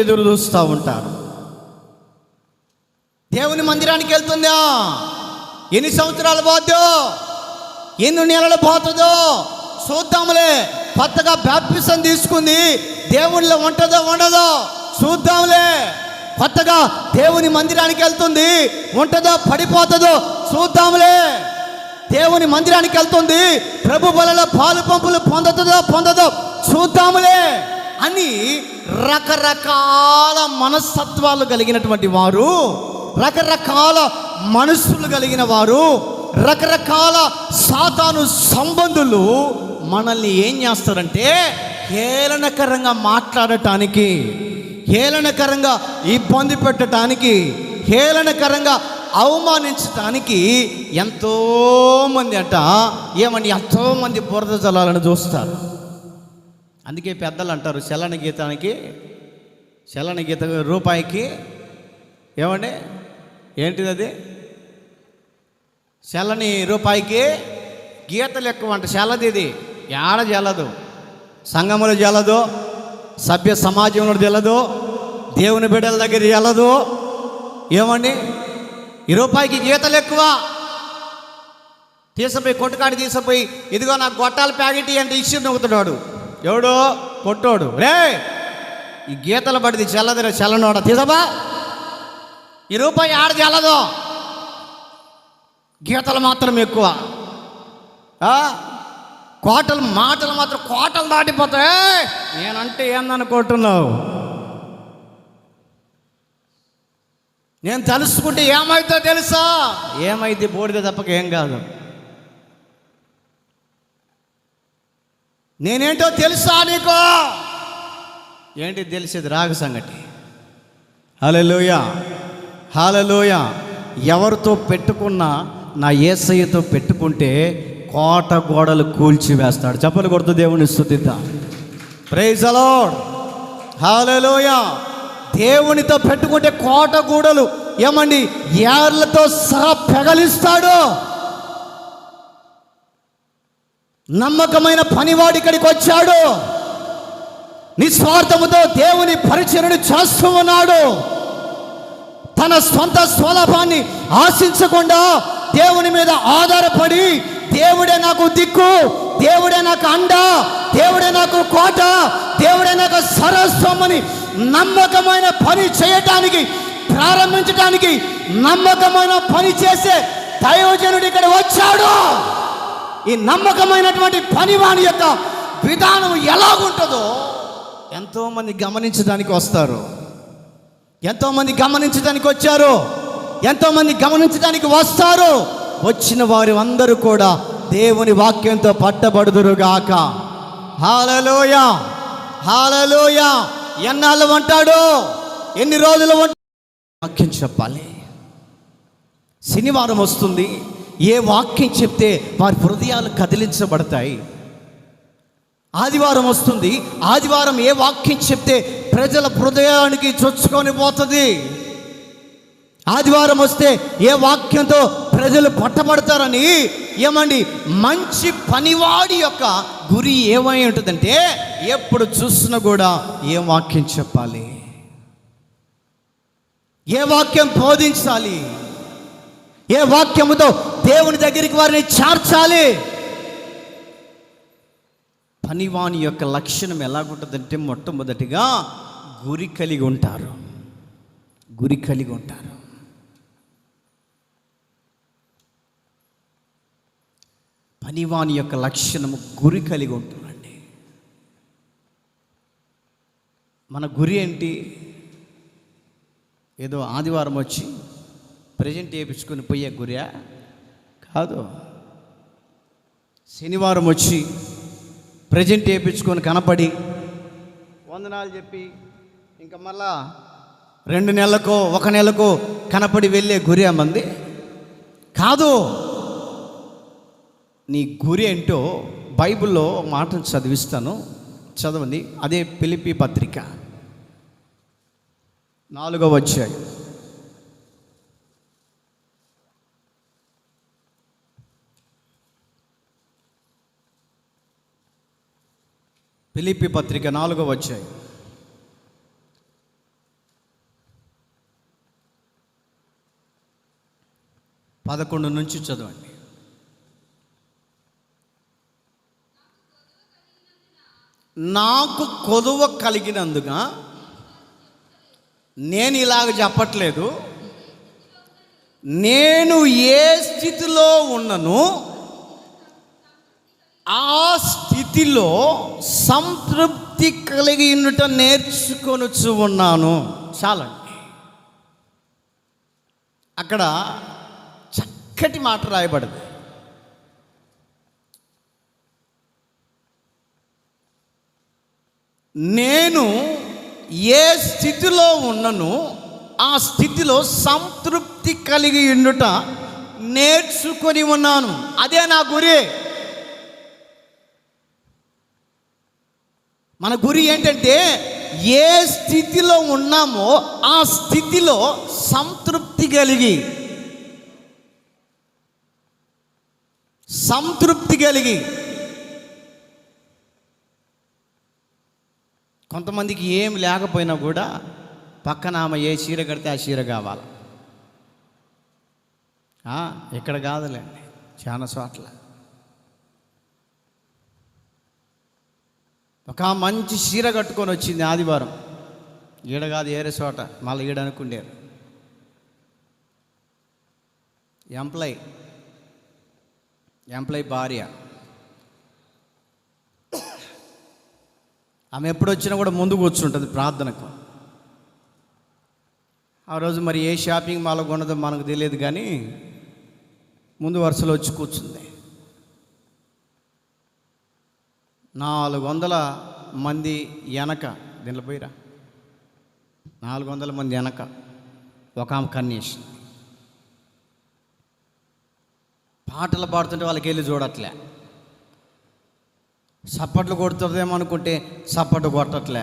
ఎదురు చూస్తూ ఉంటారు. దేవుని మందిరానికి వెళ్తుందా, ఎన్ని సంవత్సరాలు పోద్దో, ఎన్ని నెలలు పోతుందో చూద్దాంలే, కొత్తగా బాప్టిజం తీసుకుంది, దేవునిలో ఉంటుందో ఉండదో చూద్దాంలే, కొత్తగా దేవుని మందిరానికి వెళ్తుంది, ఉంటుందో పడిపోతుందో చూద్దాంలే, దేవుని మందిరానికి వెళ్తుంది, ప్రభు బలలో పాలు పంపులు పొందదో చూద్దాములే అని రకరకాల మనస్తత్వాలు కలిగినటువంటి వారు, రకరకాల మనస్సులు కలిగిన వారు, రకరకాల సాతాను సంబంధులు మనల్ని ఏం చేస్తారంటే హేళనకరంగా మాట్లాడటానికి, హేళనకరంగా ఇబ్బంది పెట్టడానికి, హేళనకరంగా అవమానించటానికి ఎంతోమంది ఏమండి ఎంతోమంది బురద జలాలను చూస్తారు. అందుకే పెద్దలు అంటారు చల్లని గీత రూపాయికి ఏమండి ఏంటిది అది, చల్లని రూపాయికి గీతలు ఎక్కువ అంట. చల్లది ఇది ఏడ జల్లదు, సంఘములో జల్లదు, సభ్య సమాజంలో జల్లదు, దేవుని బిడ్డల దగ్గర జల్లదు. ఏమండి ఈ రూపాయికి గీతలు ఎక్కువ. తీసుకుపోయి కొట్టుకాడి తీసుకుపోయి ఇదిగో నాకు గొట్టాల ప్యాకెట్ అంటే ఇచ్చి నవ్వుతున్నాడు ఎవడో కొట్టోడు, రే ఈ గీతలు పడిది చల్లదిరా చల్లనోడ తీసబా, ఈ రూపాయి ఆడ చల్లదు, గీతలు మాత్రం ఎక్కువ, మాటలు మాత్రం కోటలు దాటిపోతాయి. నేనంటే ఏందనుకుంటున్నావు? నేను తెలుసుకుంటే ఏమైతే తెలుసా? ఏమైతే బోడిద తప్పక ఏం కాదు. నేనేంటో తెలుసా నీకు? ఏంటి తెలిసేది? రాగ సంగటి. హల్లెలూయా, హల్లెలూయా. ఎవరితో పెట్టుకున్నా నా యేసయ్యతో పెట్టుకుంటే కోట గోడలు కూల్చివేస్తాడు. చప్పలు కొడుతూ దేవుని స్తుతిద్దాం. ప్రైజ్ ది లార్డ్, హల్లెలూయా. దేవునితో పెట్టుకుంటే కోట గోడలు ఏమండి ఏర్లతో సహా పెగలిస్తాడు. నమ్మకమైన పనివాడు ఇక్కడికి వచ్చాడు, నిస్వార్థముతో దేవుని పరిచర్యను చేస్తూ ఉన్నాడు. తన సొంత స్వలాభాన్ని ఆశించకుండా దేవుని మీద ఆధారపడి దేవుడే నాకు దిక్కు, దేవుడే నాకు అండ, దేవుడే నాకు కోట, దేవుడే నాకు సర్వస్వమని నమ్మకమైన పని చేయటానికి ప్రారంభించడానికి నమ్మకమైన పని చేసే దైవజనుడు ఇక్కడ వచ్చాడు. ఈ నమ్మకమైనటువంటి పనివాని యొక్క విధానం ఎలాగుంటుందో ఎంతోమంది గమనించడానికి వస్తారు, ఎంతోమంది గమనించడానికి వచ్చారు, ఎంతోమంది గమనించడానికి వస్తారు. వచ్చిన వారి అందరూ కూడా దేవుని వాక్యంతో పట్టబడుదురుగాక. హల్లెలూయా, హల్లెలూయా. ఎన్నాళ్ళు ఉంటాడు? ఎన్ని రోజులు ఉంటాడు? వాక్యం చెప్పాలి. శనివారం వస్తుంది, ఏ వాక్యం చెప్తే వారి హృదయాలు కదిలించబడతాయి. ఆదివారం వస్తుంది, ఆదివారం ఏ వాక్యం చెప్తే ప్రజల హృదయానికి చొచ్చుకొని పోతుంది. ఆదివారం వస్తే ఏ వాక్యంతో ప్రజలు పట్టబడతారని. ఏమండి, మంచి పనివాడి యొక్క గురి ఏమై ఉంటుందంటే ఎప్పుడు చూసినా కూడా ఏ వాక్యం చెప్పాలి, ఏ వాక్యం బోధించాలి, ఏ వాక్యముతో దేవుని దగ్గరికి వారిని చేర్చాలి. పనివాని యొక్క లక్షణం ఎలాగుంటుందంటే మొట్టమొదటిగా గురి కలిగి ఉంటారు. గురి కలిగి ఉంటారు. పనివాని యొక్క లక్షణము గురి కలిగి ఉంటుందండి. మన గురి ఏంటి? ఏదో ఆదివారం వచ్చి ప్రజెంట్ చేయించుకొని పోయే గురియా కాదు. శనివారం వచ్చి ప్రజెంట్ చేయించుకొని కనపడి వందనాలు చెప్పి ఇంకా మళ్ళా 2 నెలలకో 1 నెలకో కనపడి వెళ్ళే గురి మంది కాదు. నీ గురి ఏంటో బైబిల్లో మాటను చదివిస్తాను, చదవండి. అదే ఫిలిప్పీ పత్రిక 4వ అధ్యాయం. ఫిలిప్పీ పత్రిక 4వ అధ్యాయం. పదకొండు నుంచి చదవండి. నాకు కొదువ కలిగినందుగా నేను ఇలాగ చెప్పట్లేదు. నేను ఏ స్థితిలో ఉన్నను ఆ స్థితిలో సంతృప్తి కలిగి ఉండుట నేర్చుకొనుచు ఉన్నాను. చాలండి. అక్కడ చక్కటి మాట రాయబడింది. నేను ఏ స్థితిలో ఉన్నను ఆ స్థితిలో సంతృప్తి కలిగి ఉండుట నేర్చుకొని ఉన్నాను. అదే నా గురి. మన గురి ఏంటంటే ఏ స్థితిలో ఉన్నామో ఆ స్థితిలో సంతృప్తి కలిగి కొంతమందికి ఏం లేకపోయినా కూడా పక్కన ఆమె ఏ చీర కడితే ఆ చీర కావాలి. ఇక్కడ కాదులేండి, చాలా చోట్ల. ఒక మంచి చీర కట్టుకొని వచ్చింది ఆదివారం. ఈడ కాదు, ఏరే చోట, మళ్ళీ ఈడ అనుకుండారు. ఎంప్లాయ్ భార్య. ఆమె ఎప్పుడు వచ్చినా కూడా ముందు కూర్చుంటుంది ప్రార్థనకు. ఆ రోజు మరి ఏ షాపింగ్ మాల్ కొన్నదో మనకు తెలియదు, కానీ ముందు వరుసలో వచ్చి కూర్చుంది. 400 మంది వెనక, దీంట్లో పోయిరా, 400 మంది వెనక ఒక ఆమె కన్యేసి పాటలు పాడుతుంటే వాళ్ళకి వెళ్ళి చూడట్లే. చప్పట్లు కొడుతుందేమో అనుకుంటే చప్పట్లు కొట్టట్లే.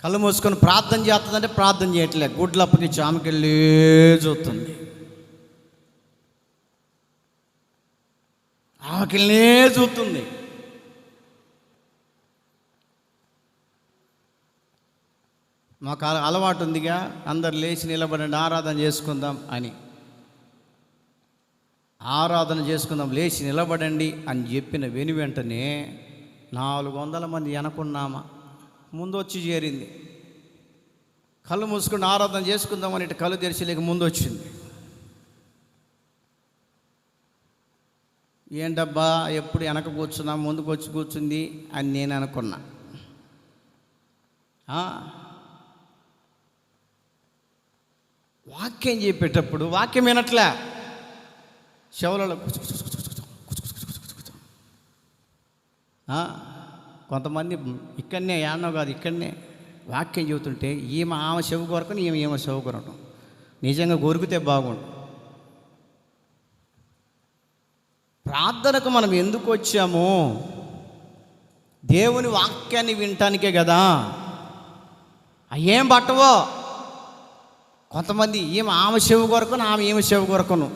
కళ్ళు మూసుకొని ప్రార్థన చేస్తుందంటే ప్రార్థన చేయట్లే. గుడ్లు అప్పగించి ఆమెకి వెళ్ళి చూస్తుంది. ఆమెకెళ్ళే చూస్తుంది. మాకు అలవాటు ఉందిగా, అందరు లేచి నిలబడండి ఆరాధన చేసుకుందాం అని. ఆరాధన చేసుకుందాం, లేచి నిలబడండి అని చెప్పిన వెంటనే 400 మంది వెనకున్నామా ముందు వచ్చి చేరింది. కళ్ళు మూసుకుని ఆరాధన చేసుకుందామని ఇటు కళ్ళు తెరిచిలేక ముందు వచ్చింది. ఏంటబ్బా ఎప్పుడు వెనక కూర్చున్నా ముందుకు వచ్చి కూర్చుంది అని నేను అనుకున్నా. వాక్యం చెప్పేటప్పుడు వాక్యం వినట్లే, చెవులలో కొంతమంది ఇక్కడనే యానో కాదు, ఇక్కడనే వాక్యం చెబుతుంటే ఆమె చెవు కొరకను, ఈమె చెవు కొరకను. నిజంగా కొరికితే బాగుండు. ప్రార్థనకు మనం ఎందుకు వచ్చాము? దేవుని వాక్యాన్ని వినటానికే కదా. ఏం పట్టవో కొంతమంది ఆమె చెవు కొరకను, ఈమె చెవు కొరకను.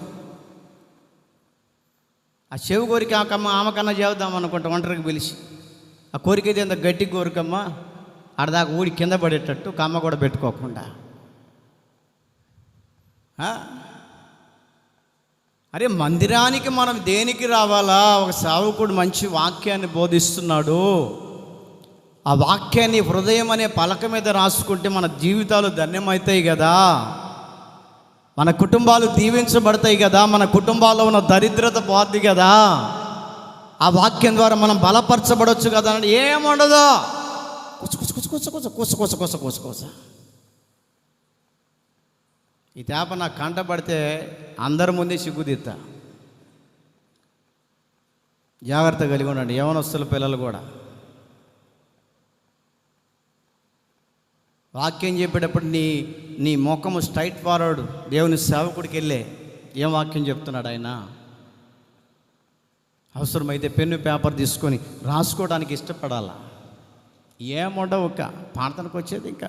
ఆ చెవు కోరిక ఆమె కన్నా చేద్దాం అనుకుంటా, ఒంటరికి పిలిచి ఆ కోరిక అయితే ఎంత గట్టి కోరికమ్మా, ఆడదాకా ఊడి కింద పడేటట్టు కమ్మ కూడా పెట్టుకోకుండా. అరే మందిరానికి మనం దేనికి రావాలా? ఒక సేవకుడు మంచి వాక్యాన్ని బోధిస్తున్నాడు, ఆ వాక్యాన్ని హృదయం అనే పలక మీద రాసుకుంటే మన జీవితాలు ధన్యమవుతాయి కదా, మన కుటుంబాలు దీవించబడతాయి కదా, మన కుటుంబాల్లో ఉన్న దరిద్రత పోద్ది కదా, ఆ వాక్యం ద్వారా మనం బలపరచబడవచ్చు కదా. అంటే ఏముండదు, కూస. ఈ తేప నాకు కంటపడితే అందరి ముందే సిగ్గుదిత్తా. జాగ్రత్త కలిగి ఉండండి యవనస్తుల పిల్లలు కూడా. వాక్యం చెప్పేటప్పుడు నీ ముఖము స్ట్రైట్ ఫార్వర్డ్ దేవుని సేవకుడికి వెళ్ళే ఏం వాక్యం చెప్తున్నాడు ఆయన. అవసరమైతే పెన్ను పేపర్ తీసుకొని రాసుకోవడానికి ఇష్టపడాలా. ఏముండవు ఒక ప్రార్థనకు వచ్చేది. ఇంకా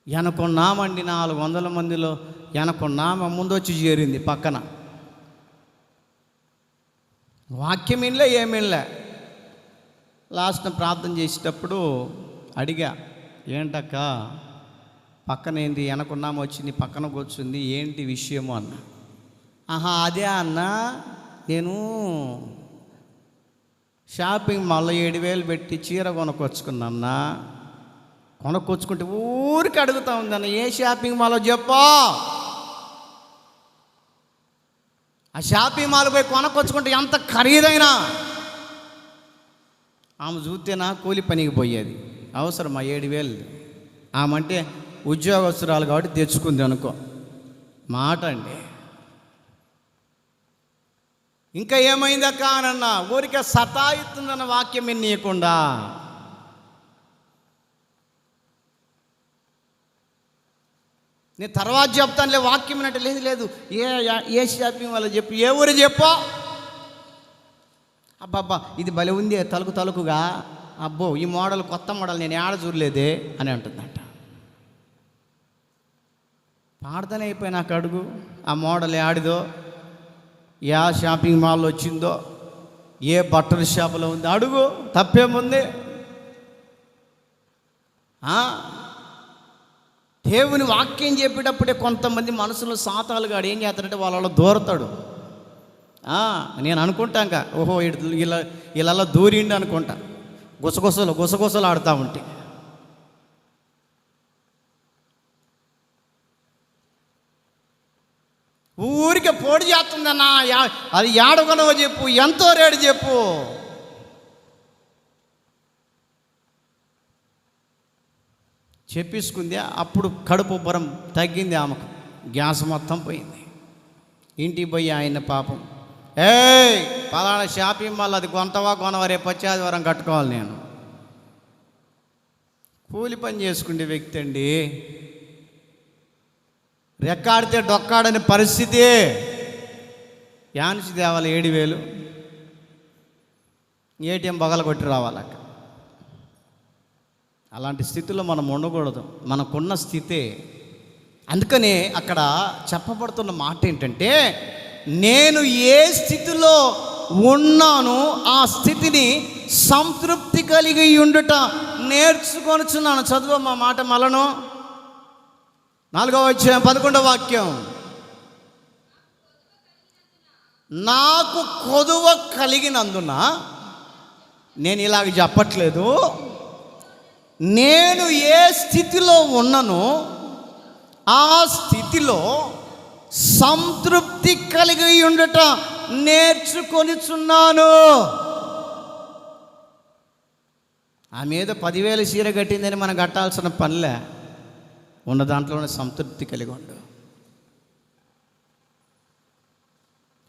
ఎనకున్నామండి 400 మందిలో ఎనకున్నామ ముందు వచ్చి చేరింది పక్కన. వాక్యం ఇన్లే ఏమిన్లే. లాస్ట్ ప్రార్థన చేసేటప్పుడు అడిగా, ఏంటక్క పక్కన ఏంది వెనకున్నామ వచ్చి నీ పక్కన కూర్చుంది, ఏంటి విషయము అన్న. అదే అన్న, నేను షాపింగ్ మాల్లో 7,000 పెట్టి చీర కొనుక్కొచ్చుకున్నా. కొనుక్కొచ్చుకుంటే ఊరికి అడుగుతా ఉందన్న, ఏ షాపింగ్ మాల్లో చెప్పా. ఆ షాపింగ్ మాల్ పోయి కొనుక్కొచ్చుకుంటే ఎంత ఖరీదైనా ఆమె చూస్తేనా కూలి పనికి పోయేది. అవసరమా 7,000? ఆమె అంటే ఉద్యోగస్తురాలు కాబట్టి తెచ్చుకుంది అనుకో మాట అండి. ఇంకా ఏమైందక్క అనన్నా, ఊరికే సతాయిస్తుందన్న వాక్యం వినీయకుండా. నేను తర్వాత చెప్తానులే వాక్యం అంటే లేదు ఏ షాపింగ్ వల్ల చెప్పు, ఏ ఊరు చెప్పు. అబ్బాబ్బా ఇది భలే ఉంది తలుకుగా, అబ్బో ఈ మోడల్ కొత్త మోడల్ నేను ఏడ చూడలేదే అని అంటుందంట. ప్రార్థన అయిపోయినాక అడుగు, ఆ మోడల్ ఆడిదో, ఏ షాపింగ్ మాల్లో వచ్చిందో, ఏ బట్టల షాపులో ఉందో అడుగు, తప్పేముంది. దేవుని వాక్యం చెప్పేటప్పుడే కొంతమంది మనసులో సాతాలుగా ఏం చేస్తాడంటే వాళ్ళలో దూరతాడు. నేను అనుకుంటాక ఓహో ఇలా దూరిండి అనుకుంటా, గుసగుసలు ఆడుతూ ఉంటే. ఊరికే పోటీ చేస్తుందన్నా, అది ఏడగనవో చెప్పు, ఎంతో రేటు చెప్పు. చెప్పేసుకుంది. అప్పుడు కడుపు ఉబ్బరం తగ్గింది ఆమెకు, గ్యాస్ మొత్తం పోయింది. ఇంటికి పోయి ఆయన పాపం, పలానా షాపింగ్ మాల్ అది కొనవా రేపు వచ్చే ఆదివారం కట్టుకోవాలి. నేను కూలి పని చేసుకునే వ్యక్తి అండి, రెక్కాడితే డొక్కాడని పరిస్థితి. యానిచి తేవాలి 7,000, ఏటీఎం పగలగొట్టి రావాలి అక్కడ. అలాంటి స్థితిలో మనం ఉండకూడదు, మనకున్న స్థితే. అందుకనే అక్కడ చెప్పబడుతున్న మాట ఏంటంటే, నేను ఏ స్థితిలో ఉన్నానో ఆ స్థితిని సంతృప్తి కలిగి ఉండుట నేర్చుకొనుచున్నాను. చదువు మా మాట మలను 4వ అధ్యాయం 11వ వాక్యం. నాకు కొదువ కలిగినందున, నేను ఇలాగ చెప్పట్లేదు, నేను ఏ స్థితిలో ఉన్నానో ఆ స్థితిలో సంతృప్తి కలిగి ఉండుట నేర్చుకొనిచున్నాను. ఆ మీద 10,000 చీర కట్టిందని మనం కట్టాల్సిన పనిలే, ఉన్న దాంట్లోనే సంతృప్తి కలిగి ఉండు.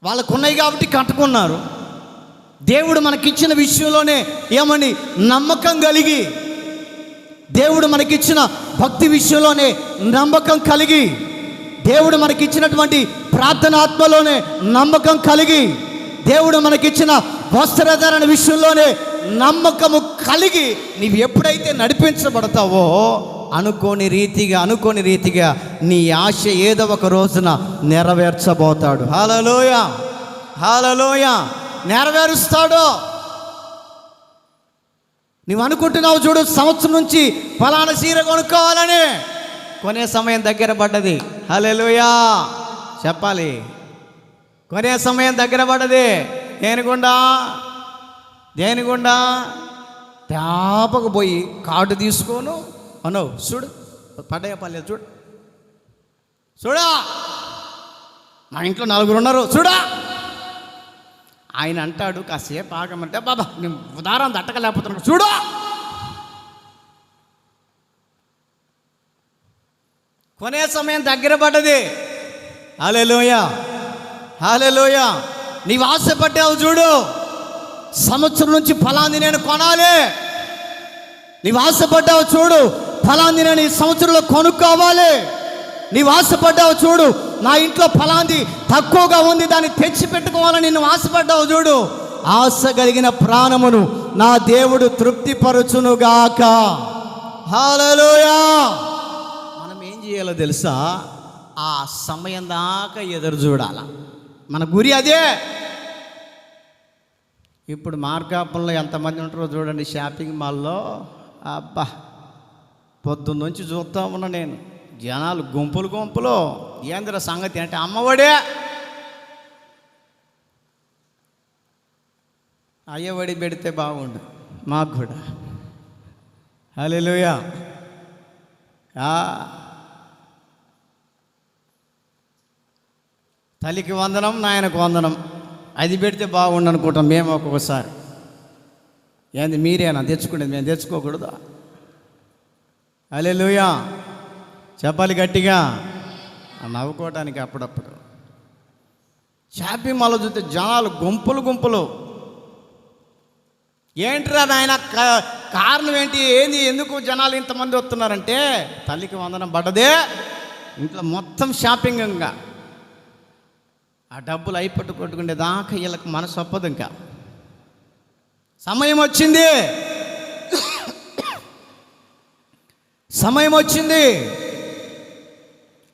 వాళ్ళకు ఉన్నాయి కాబట్టి కట్టుకున్నారు, దేవుడు మనకిచ్చిన విషయంలోనే ఏమని నమ్మకం కలిగి, దేవుడు మనకిచ్చిన భక్తి విషయంలోనే నమ్మకం కలిగి, దేవుడు మనకిచ్చినటువంటి ప్రార్థనాత్మలోనే నమ్మకం కలిగి, దేవుడు మనకిచ్చిన వస్త్రధారణ విషయంలోనే నమ్మకము కలిగి నీవు ఎప్పుడైతే నడిపించబడతావో అనుకోని రీతిగా నీ ఆశ ఏదో ఒక రోజున నెరవేర్చబోతాడు. హల్లెలూయా, హల్లెలూయా. నెరవేరుస్తాడు. నువ్వు అనుకుంటున్నావు చూడు, సంవత్సరం నుంచి ఫలానా చీర కొనుక్కోవాలని, కొనే సమయం దగ్గర పడ్డది. హల్లెలూయా చెప్పాలి. కొనే సమయం దగ్గర పడ్డది. దేనిగుండా తేపకు పోయి కార్డు తీసుకోను అనవు. చూడు పడ్డాయ పర్లేదు, చూడా మా ఇంట్లో 4 ఉన్నారు చూడా. ఆయన అంటాడు కాసేపు ఆగమంటే, బాబా నేను ఉదాహరణ తట్టకలేకపోతున్నాను చూడు. కొనే సమయం దగ్గర పడ్డది. హల్లెలూయా, హల్లెలూయా. నీవు ఆశపడ్డావు చూడు, సంవత్సరం నుంచి ఫలాంది నేను కొనాలి. నీవు ఆశపడ్డావు చూడు, ఫలాంది నేను ఈ సంవత్సరంలో కొనుక్కోవాలి. నీవు ఆశపడ్డావు చూడు, నా ఇంట్లో ఫలాంది తక్కువగా ఉంది, దాన్ని తెచ్చి పెట్టుకోవాలని నువ్వు ఆశపడ్డావు చూడు. ఆశ కలిగిన ప్రాణమును నా దేవుడు తృప్తిపరచునుగాక. హల్లెలూయా. మనం ఏం చేయాలో తెలుసా? ఆ సమయం దాకా ఎదురు చూడాల. మన గురి అదే. ఇప్పుడు మార్కాపురంలో ఎంతమంది ఉంటారో చూడండి, షాపింగ్ మాల్లో. అబ్బా పొద్దున్న నుంచి చూస్తూ ఉన్నా నేను, జనాలు గుంపులు. ఏందిరా సంగతి అంటే, అమ్మఒడే అయ్యఒడి పెడితే బాగుండు మాకు కూడా. హల్లెలూయా. తల్లికి వందనం, నాయనకు వందనం, అది పెడితే బాగుండు అనుకుంటాం మేము ఒక్కొక్కసారి. ఏంది మీరేనా తెచ్చుకునేది, మేము తెచ్చుకోకూడదు? హల్లెలూయా చెప్పాలి గట్టిగా, నవ్వుకోవటానికి. అప్పుడప్పుడు షాపింగ్ మాల్లో చూస్తే జనాలు గుంపులు. ఏంటిరా నాయన కారణం ఏంటి, ఎందుకు జనాలు ఇంతమంది వస్తున్నారంటే, తల్లికి వందనం పడ్డదే, ఇంట్లో మొత్తం షాపింగ్గా. ఆ డబ్బులు కొట్టుకునే దాకా వీళ్ళకి మనసు ఒప్పదు. ఇంకా సమయం వచ్చింది.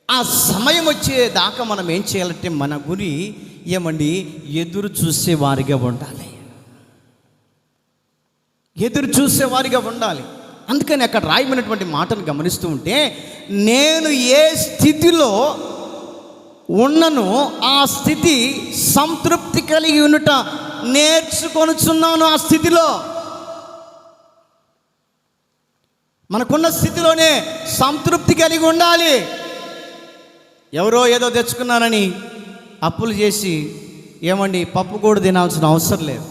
ఆ సమయం వచ్చేదాకా మనం ఏం చేయాలంటే, మన గురి ఏమండి, ఎదురు చూసేవారిగా ఉండాలి. అందుకని అక్కడ రాయమైనటువంటి మాటను గమనిస్తూ ఉంటే, నేను ఏ స్థితిలో ఉన్నను ఆ స్థితి సంతృప్తి కలిగి ఉండుట నేర్చుకొనుచున్నాను. ఆ స్థితిలో, మనకున్న స్థితిలోనే సంతృప్తి కలిగి ఉండాలి. ఎవరో ఏదో తెచ్చుకున్నారని అప్పులు చేసి ఏమండి పప్పు కూడా తినాల్సిన అవసరం లేదు.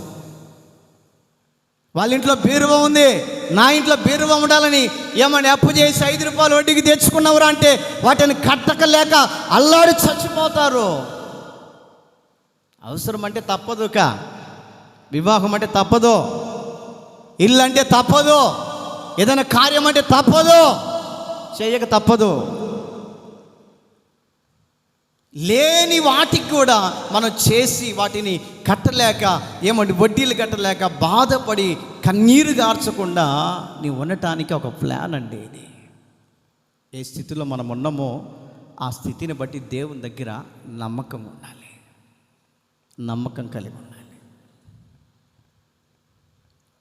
వాళ్ళ ఇంట్లో బీరువా ఉంది, నా ఇంట్లో బీరువా ఉండాలని ఏమని అప్పు చేసి 5 రూపాయలు వడ్డీకి తెచ్చుకున్నవరా అంటే వాటిని కట్టకలేక అల్లాడి చచ్చిపోతారు. అవసరం అంటే తప్పదు, వివాహం అంటే తప్పదు, ఇల్లు అంటే తప్పదు, ఏదైనా కార్యం అంటే తప్పదు, చేయక తప్పదు. లేని వాటికి కూడా మనం చేసి వాటిని కట్టలేక ఏమంటే వడ్డీలు కట్టలేక బాధపడి కన్నీరు గార్చకుండా నీవు ఉండటానికి ఒక ప్లాన్ అండి ఇది. ఏ స్థితిలో మనం ఉన్నామో ఆ స్థితిని బట్టి దేవుని దగ్గర నమ్మకం ఉండాలి, నమ్మకం కలిగి ఉండాలి,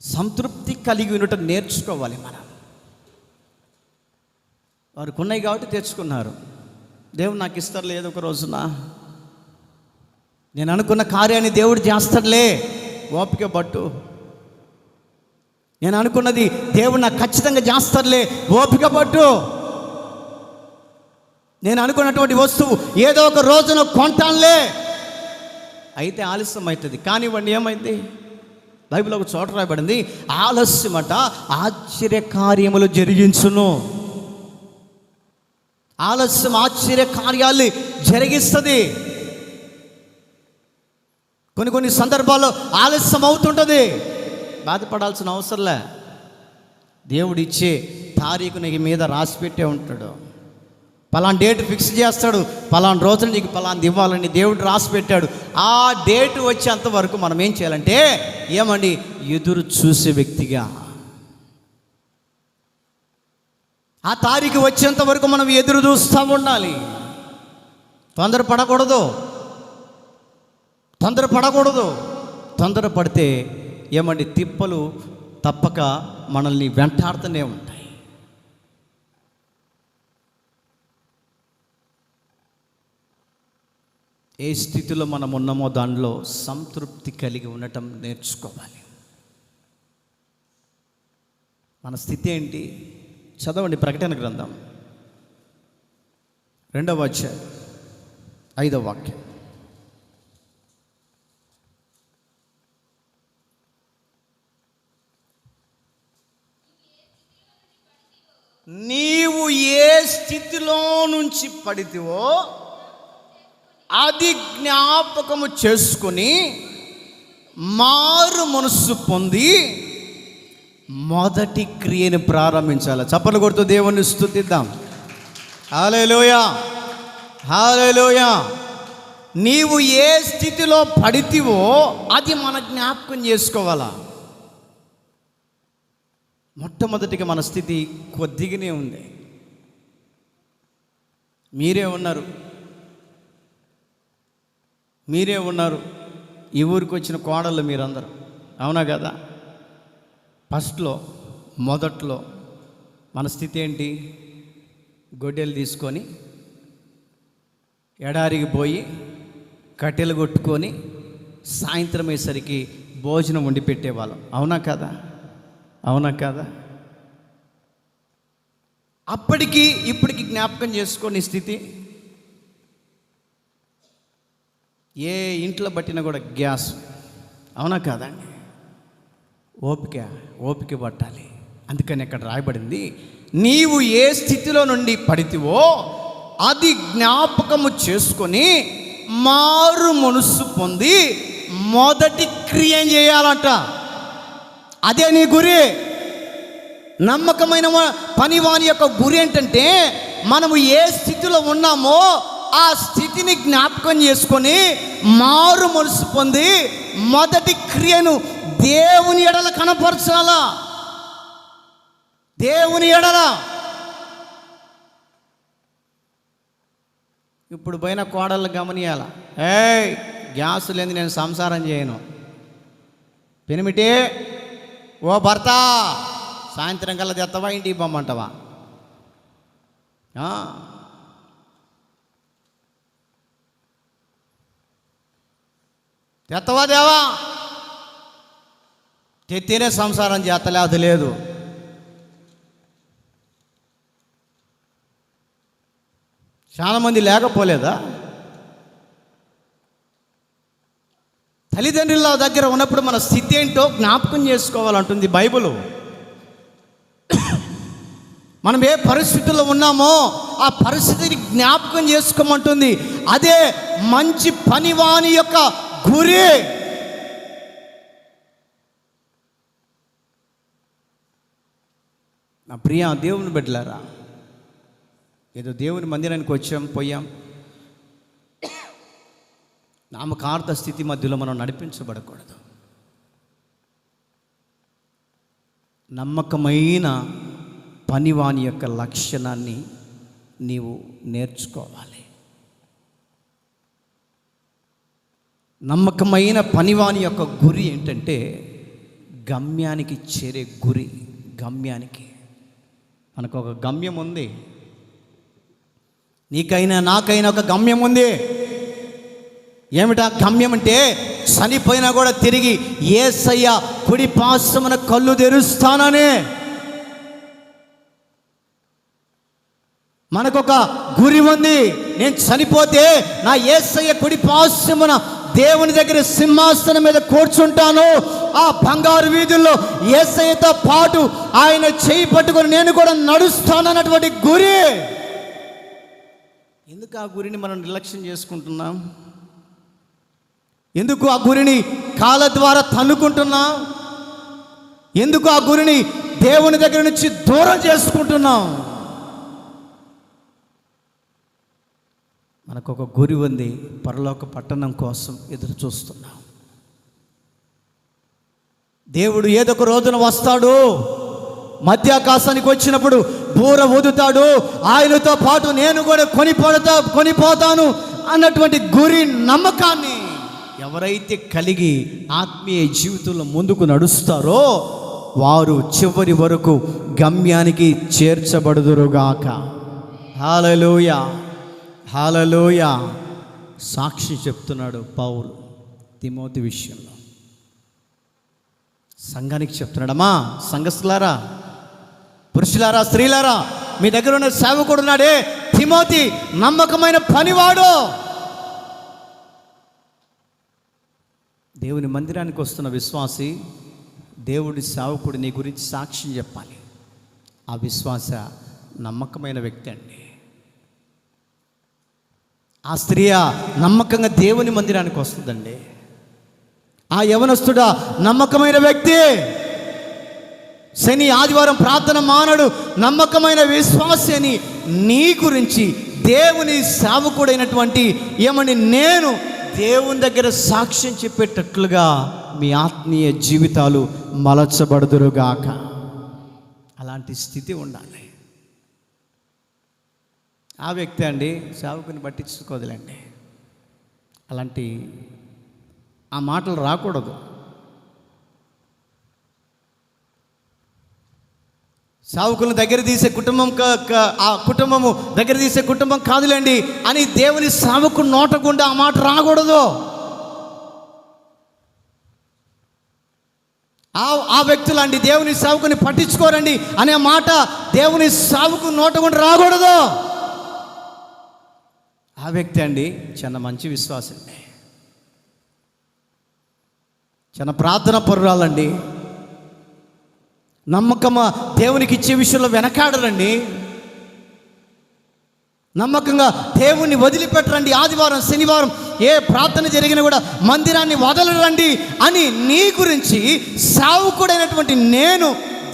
సంతృప్తి కలిగి ఉండటం నేర్చుకోవాలి మనం. వారికి ఉన్నాయి కాబట్టి తెచ్చుకున్నారు. దేవుడు నాకు ఇస్తారులే ఏదో ఒక రోజున, నేను అనుకున్న కార్యాన్ని దేవుడు చేస్తాడులే, ఓపిక పట్టు. నేను అనుకున్నది దేవుడు నాకు ఖచ్చితంగా చేస్తాడులే, ఓపిక పట్టు. నేను అనుకున్నటువంటి వస్తువు ఏదో ఒక రోజున కొంటానులే, అయితే ఆలస్యం అవుతుంది. కానివ్వండి, ఏమైంది? బైబిల్లో ఒక చోట రాయబడింది, ఆలస్యమట ఆశ్చర్యకార్యములు జరిగించును. ఆలస్యం ఆశ్చర్య కార్యాలు జరిగిస్తుంది. కొన్ని సందర్భాల్లో ఆలస్యం అవుతుంటుంది. బాధపడాల్సిన అవసరంలే. దేవుడు ఇచ్చే తారీఖు నీకు మీద రాసి పెట్టే ఉంటాడు. పలానా డేట్ ఫిక్స్ చేస్తాడు, పలానా రోజున నీకు పలానా ఇవ్వాలని దేవుడు రాసి పెట్టాడు. ఆ డేట్ వచ్చేంత వరకు మనం ఏం చేయాలంటే ఏమండి, ఎదురు చూసే వ్యక్తిగా, ఆ తారీఖు వచ్చేంత వరకు మనం ఎదురు చూస్తూ ఉండాలి. తొందరపడకూడదు. తొందరపడితే ఏమండి, తిప్పలు తప్పక మనల్ని వెంటాడుతూనే ఉంటాయి. ఏ స్థితిలో మనం ఉన్నామో దానిలో సంతృప్తి కలిగి ఉండటం నేర్చుకోవాలి. మన స్థితి ఏంటి? చదవండి ప్రకటన గ్రంథం 2వ అధ్యాయం 5వ వాక్యం. నీవు ఏ స్థితిలో నుంచి పడితివో అది జ్ఞాపకము చేసుకొని మారు మనస్సు పొంది మొదటి క్రియను ప్రారంభించాలి. చప్పట్లు కొడుతూ దేవుని స్తుతిద్దాం. హల్లెలూయా, హల్లెలూయా. నీవు ఏ స్థితిలో పడితివో అది మన జ్ఞాపకం చేసుకోవాలా. మొట్టమొదటిగా మన స్థితి కొద్దిగానే ఉంది. మీరే ఉన్నారు ఈ ఊరికి వచ్చిన కోడళ్ళు మీరందరూ, అవునా కదా? మొదట్లో మన స్థితి ఏంటి? గొడ్డెలు తీసుకొని ఎడారికి పోయి కట్టెలు కొట్టుకొని సాయంత్రం అయ్యేసరికి భోజనం వండి పెట్టేవాళ్ళం, అవునా కదా? అప్పటికి ఇప్పటికి జ్ఞాపకం చేసుకోని స్థితి. ఏ ఇంట్లో పట్టినా కూడా గ్యాస్, అవునా కాదండి? ఓపిక పట్టాలి. అందుకని ఇక్కడ రాయబడింది, నీవు ఏ స్థితిలో నుండి పడితివో అది జ్ఞాపకము చేసుకొని మారు మనస్సు పొంది మొదటి క్రియ చేయాలంట. అదే నీ గురి. నమ్మకమైన పనివాని యొక్క గురి ఏంటంటే, మనము ఏ స్థితిలో ఉన్నామో ఆ స్థితిని జ్ఞాపకం చేసుకొని మారు మనసు పొంది మొదటి క్రియను దేవుని ఎడల కనపరచాలా. దేవుని ఎడల. ఇప్పుడు పోయిన కోడళ్ళు గమనియాల, గ్యాస్ లేని నేను సంసారం చేయను. పెనిమిటి, ఓ భర్త, సాయంత్రం కల్లా తెత్తవా, ఇంటికి పొమ్మంటావా? తెత్తవా దేవా? తెత్తేనే సంసారం చేస్తలే, అది లేదు. చాలామంది లేకపోలేదా? తల్లిదండ్రుల దగ్గర ఉన్నప్పుడు మన స్థితి ఏంటో జ్ఞాపకం చేసుకోవాలంటుంది బైబిల్. మనం ఏ పరిస్థితుల్లో ఉన్నామో ఆ పరిస్థితిని జ్ఞాపకం చేసుకోమంటుంది. అదే మంచి పనివాని యొక్క గురి. నా ప్రియ దేవుని బిడ్డలారా, ఏదో దేవుని మందిరానికి వచ్చాం పోయాం, నామకార్థ స్థితి మధ్యలో మనం నడిపించబడకూడదు. నమ్మకమైన పనివాని యొక్క లక్షణాన్ని నీవు నేర్చుకోవాలి. నమ్మకమైన పనివాని యొక్క గురి ఏంటంటే గమ్యానికి చేరే గురి. గమ్యానికి మనకు ఒక గమ్యం ఉంది. నీకైనా నాకైనా ఒక గమ్యం ఉంది. ఏమిటా గమ్యం అంటే, చనిపోయినా కూడా తిరిగి యేసయ్య కుడి పార్శ్వమున కళ్ళు తెరుస్తాననే మనకొక గురి ఉంది. నేను చనిపోతే నా యేసయ్య కుడి పార్శ్వమున దేవుని దగ్గర సింహాసనం మీద కూర్చుంటాను. ఆ బంగారు వీధుల్లో యేసయ్యతో పాటు ఆయన చేయి పట్టుకొని నేను కూడా నడుస్తానన్నటువంటి గురి. ఎందుకు ఆ గురిని మనం నిర్లక్ష్యం చేసుకుంటున్నాం? ఎందుకు ఆ గురిని కాళ్ళ ద్వారా తన్నుకుంటున్నాం? ఎందుకు ఆ గురిని దేవుని దగ్గర నుంచి దూరం చేసుకుంటున్నాం? మనకు ఒక గురి ఉంది, పరలోక పట్టణం కోసం ఎదురు చూస్తున్నాం. దేవుడు ఏదో ఒక రోజున వస్తాడు, మధ్యాకాశానికి వచ్చినప్పుడు బూర ఊదుతాడు, ఆయనతో పాటు నేను కూడా కొనిపోతాను అన్నటువంటి గురి నమ్మకాన్ని ఎవరైతే కలిగి ఆత్మీయ జీవితంలో ముందుకు నడుస్తారో వారు చివరి వరకు గమ్యానికి చేర్చబడుదురుగాక. హల్లెలూయా, హల్లెలూయా. సాక్షి చెప్తున్నాడు పౌలు తిమోతి విషయంలో, సంఘానికి చెప్తున్నాడమ్మా, సంఘస్థులారా, పురుషులారా, స్త్రీలారా, మీ దగ్గర ఉన్న సేవకుడు ఉన్నాడే తిమోతి, నమ్మకమైన పనివాడు. దేవుని మందిరానికి వస్తున్న విశ్వాసి, దేవుడి సేవకుడు నీ గురించి సాక్ష్యం చెప్పాలి. ఆ విశ్వాస నమ్మకమైన వ్యక్తి అండి. ఆ స్త్రీ నమ్మకంగా దేవుని మందిరానికి వస్తుందండి. ఆ యవనస్తుడా నమ్మకమైన వ్యక్తి, శని ఆదివారం ప్రార్థన మానడు, నమ్మకమైన విశ్వాసి అని నీ గురించి దేవుని సేవకుడైనటువంటి ఏమని నేను దేవుని దగ్గర సాక్ష్యం చెప్పేటట్లుగా మీ ఆత్మీయ జీవితాలు మలచబడుదురుగాక. అలాంటి స్థితి ఉండాలి. ఆ వ్యక్తి అండి సేవకుని పట్టించుకోదులేండి. అలాంటి ఆ మాటలు రాకూడదు. సేవకులను దగ్గర తీసే కుటుంబం ఆ కుటుంబము దగ్గర తీసే కుటుంబం కాదులేండి అని దేవుని సేవకుని నోట గుండా ఆ మాట రాకూడదు. ఆ వ్యక్తులండి దేవుని సేవకుని పట్టించుకోరండి అనే మాట దేవుని సేవకుని నోట గుండా రాకూడదు. ఆ వ్యక్తి అండి చాలా మంచి విశ్వాసం, చాలా ప్రార్థన పరురాలండి, నమ్మకమా దేవునికి ఇచ్చే విషయంలో వెనకాడరండి, నమ్మకంగా దేవుణ్ణి వదిలిపెట్టరండి. ఆదివారం శనివారం ఏ ప్రార్థన జరిగినా కూడా మందిరాన్ని వదలరండి అని నీ గురించి సేవకుడైనటువంటి నేను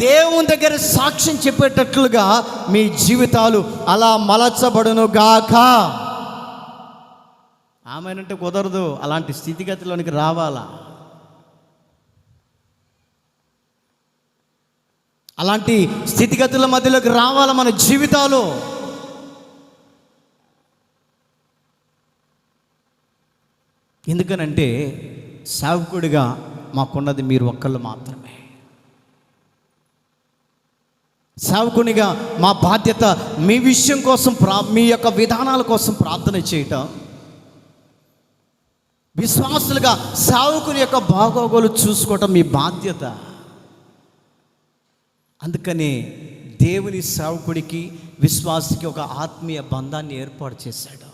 దేవుని దగ్గర సాక్ష్యం చెప్పేటట్లుగా మీ జీవితాలు అలా మలచబడును గాక. ఆమెనంటే కుదరదు, అలాంటి స్థితిగతిలోనికి రావాలా, అలాంటి స్థితిగతుల మధ్యలోకి రావాలా మన జీవితాలు. ఎందుకనంటే సేవకుడిగా మాకున్నది మీరు ఒక్కళ్ళు మాత్రమే. సేవకునిగా మా బాధ్యత మీ విషయం కోసం మీ యొక్క విధానాల కోసం ప్రార్థన చేయటం, విశ్వాసులుగా సేవకుని యొక్క బాగోగులు చూసుకోవటం మీ బాధ్యత. అందుకని దేవుని సేవకుడికి విశ్వాసికి ఒక ఆత్మీయ బంధాన్ని ఏర్పాటు చేశాడు.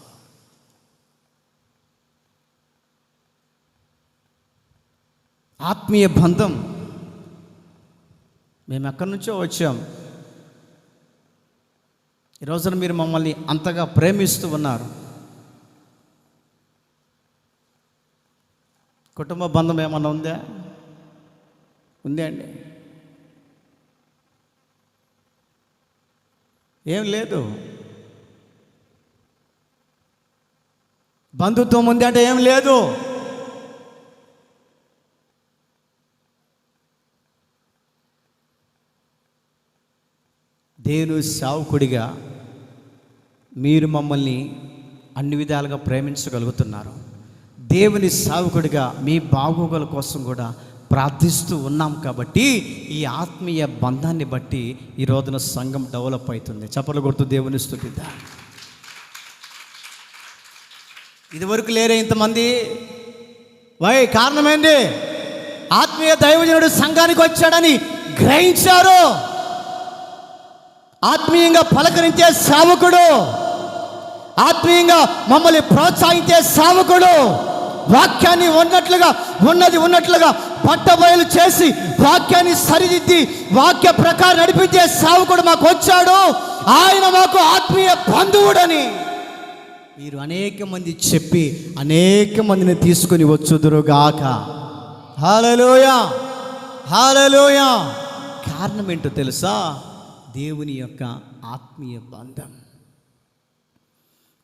ఆత్మీయ బంధం. మేము ఎక్కడి నుంచో వచ్చాం, ఈ రోజున మీరు మమ్మల్ని అంతగా ప్రేమిస్తూ ఉన్నారు. కుటుంబ బంధం ఏమన్నా ఉందా? ఉందే అండి? ఏం లేదు. బంధుత్వం ఉంది అంటే ఏం లేదు. దేవుని సేవకుడిగా మీరు మమ్మల్ని అన్ని విధాలుగా ప్రేమించగలుగుతున్నారు. దేవుని సేవకుడిగా మీ బాగోగుల కోసం కూడా ప్రార్థిస్తూ ఉన్నాం కాబట్టి ఈ ఆత్మీయ బంధాన్ని బట్టి ఈ రోజున సంఘం డెవలప్ అవుతుంది. చప్పట్లు కొడుతూ దేవుని స్తుతిద్దాం. ఇదివరకు లేరే ఇంతమంది. కారణమేంటి? ఆత్మీయ దైవజనుడు సంఘానికి వచ్చాడని గ్రహించారు. ఆత్మీయంగా పలకరించే సేవకుడు, ఆత్మీయంగా మమ్మల్ని ప్రోత్సహించే సేవకుడు, వాక్యాన్ని ఉన్నట్లుగా పట్టబయలు చేసి వాక్యాన్ని సరిదిద్ది వాక్య ప్రకారం నడిపించే సేవకుడు మాకు వచ్చాడు. ఆయన మాకు ఆత్మీయ బంధువుడని మీరు అనేక మంది చెప్పి అనేక మందిని తీసుకొని వచ్చుదురుగాక. హల్లెలూయా, హల్లెలూయా. కారణం ఏంటో తెలుసా? దేవుని యొక్క ఆత్మీయ బంధం.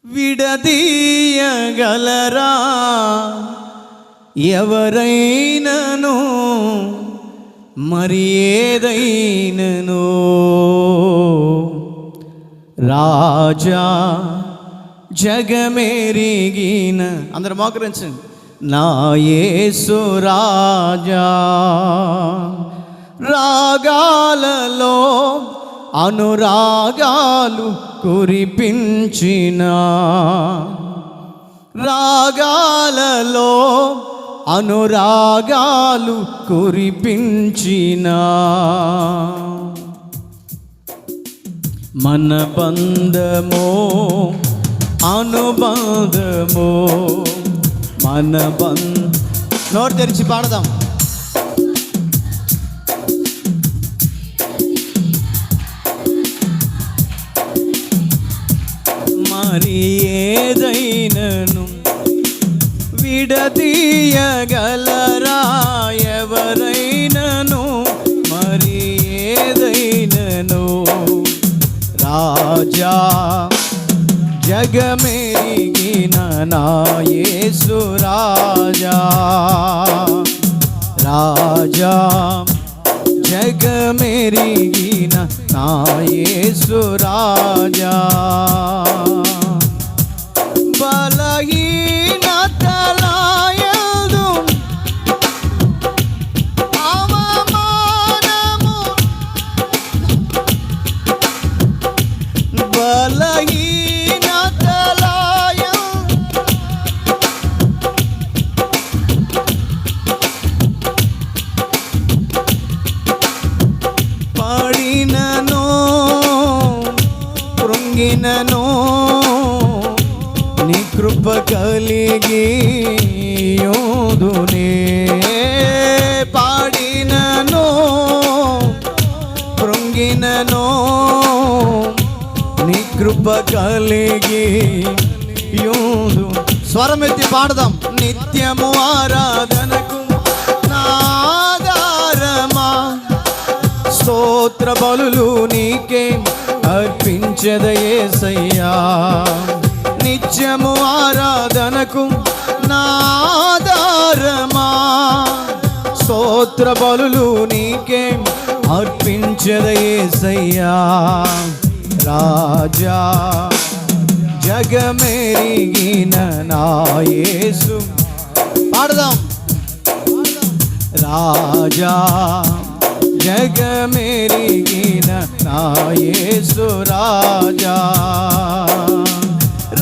విడదీయగలరా ఎవరైనను మరి ఏదైనను? రాజా జగమెరిగిన, అందరు మోకరించండి, నా యేసు రాజా. రాగాలలో అనురాగాలు కురిపించిన, రాగాలలో అనురాగాలు కురిపించిన, మన బంధమో అనుబంధమో, మన నోరు తెరిచి పాడదాం. మరి ఏదైనను విడదీయగలరా ఎవరైనను? మరి ఏదైనను? రాజా జగమెరిగిన నా యేసు రాజా. రాజా జగమెరిగిన నా యేసు రాజా. బలహీనతలయందు అవమానము, పడినను కృంగినను నీ కృప కలిగి యోదునే. పాడినను కృంగినను నీ కృప కలిగి యోదు. స్వరమెత్తి పాడదాం. నిత్యము ఆరాధనకు నాదారమా, స్తోత్ర బలులు నీకే అర్పించద యేసయ్యా. నిత్యము ఆరాధనకు నాదారమా, స్తోత్ర బలులు నీకే అర్పించద యేసయ్యా. రాజా జగమెరిగిన నా యేసు, పాడదాం. రాజా జగమెరిగిన నా యేసు రాజా.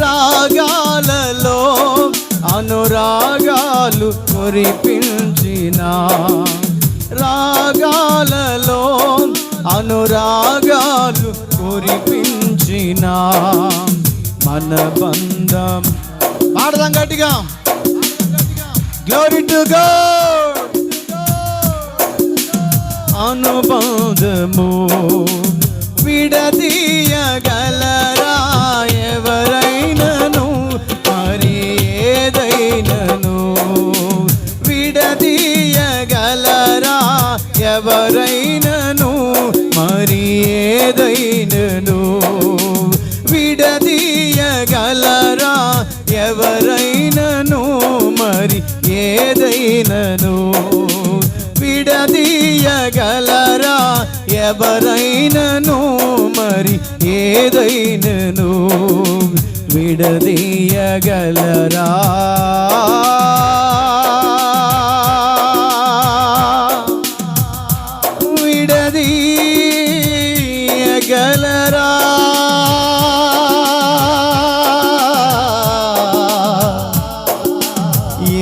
రాగాలలో అనురాగాలు కురిపించిన, రాగాలలో అనురాగాలు కురిపించిన, మన బంధం. పాడదాం గట్టిగా. Glory to God. అనుబంధము విడదీయగలరా ఎవరైనను? మరి ఏదైనను? విడదీయగలరా ఎవరైనను? మరి ఏదైనను? విడదీయగలరా ఎవరైనను? మరి ఏదైనను? విడదీయగలరా ఎవరైనను? మరి ఏదైనను? విడదీయగలరా విడదీయగలరా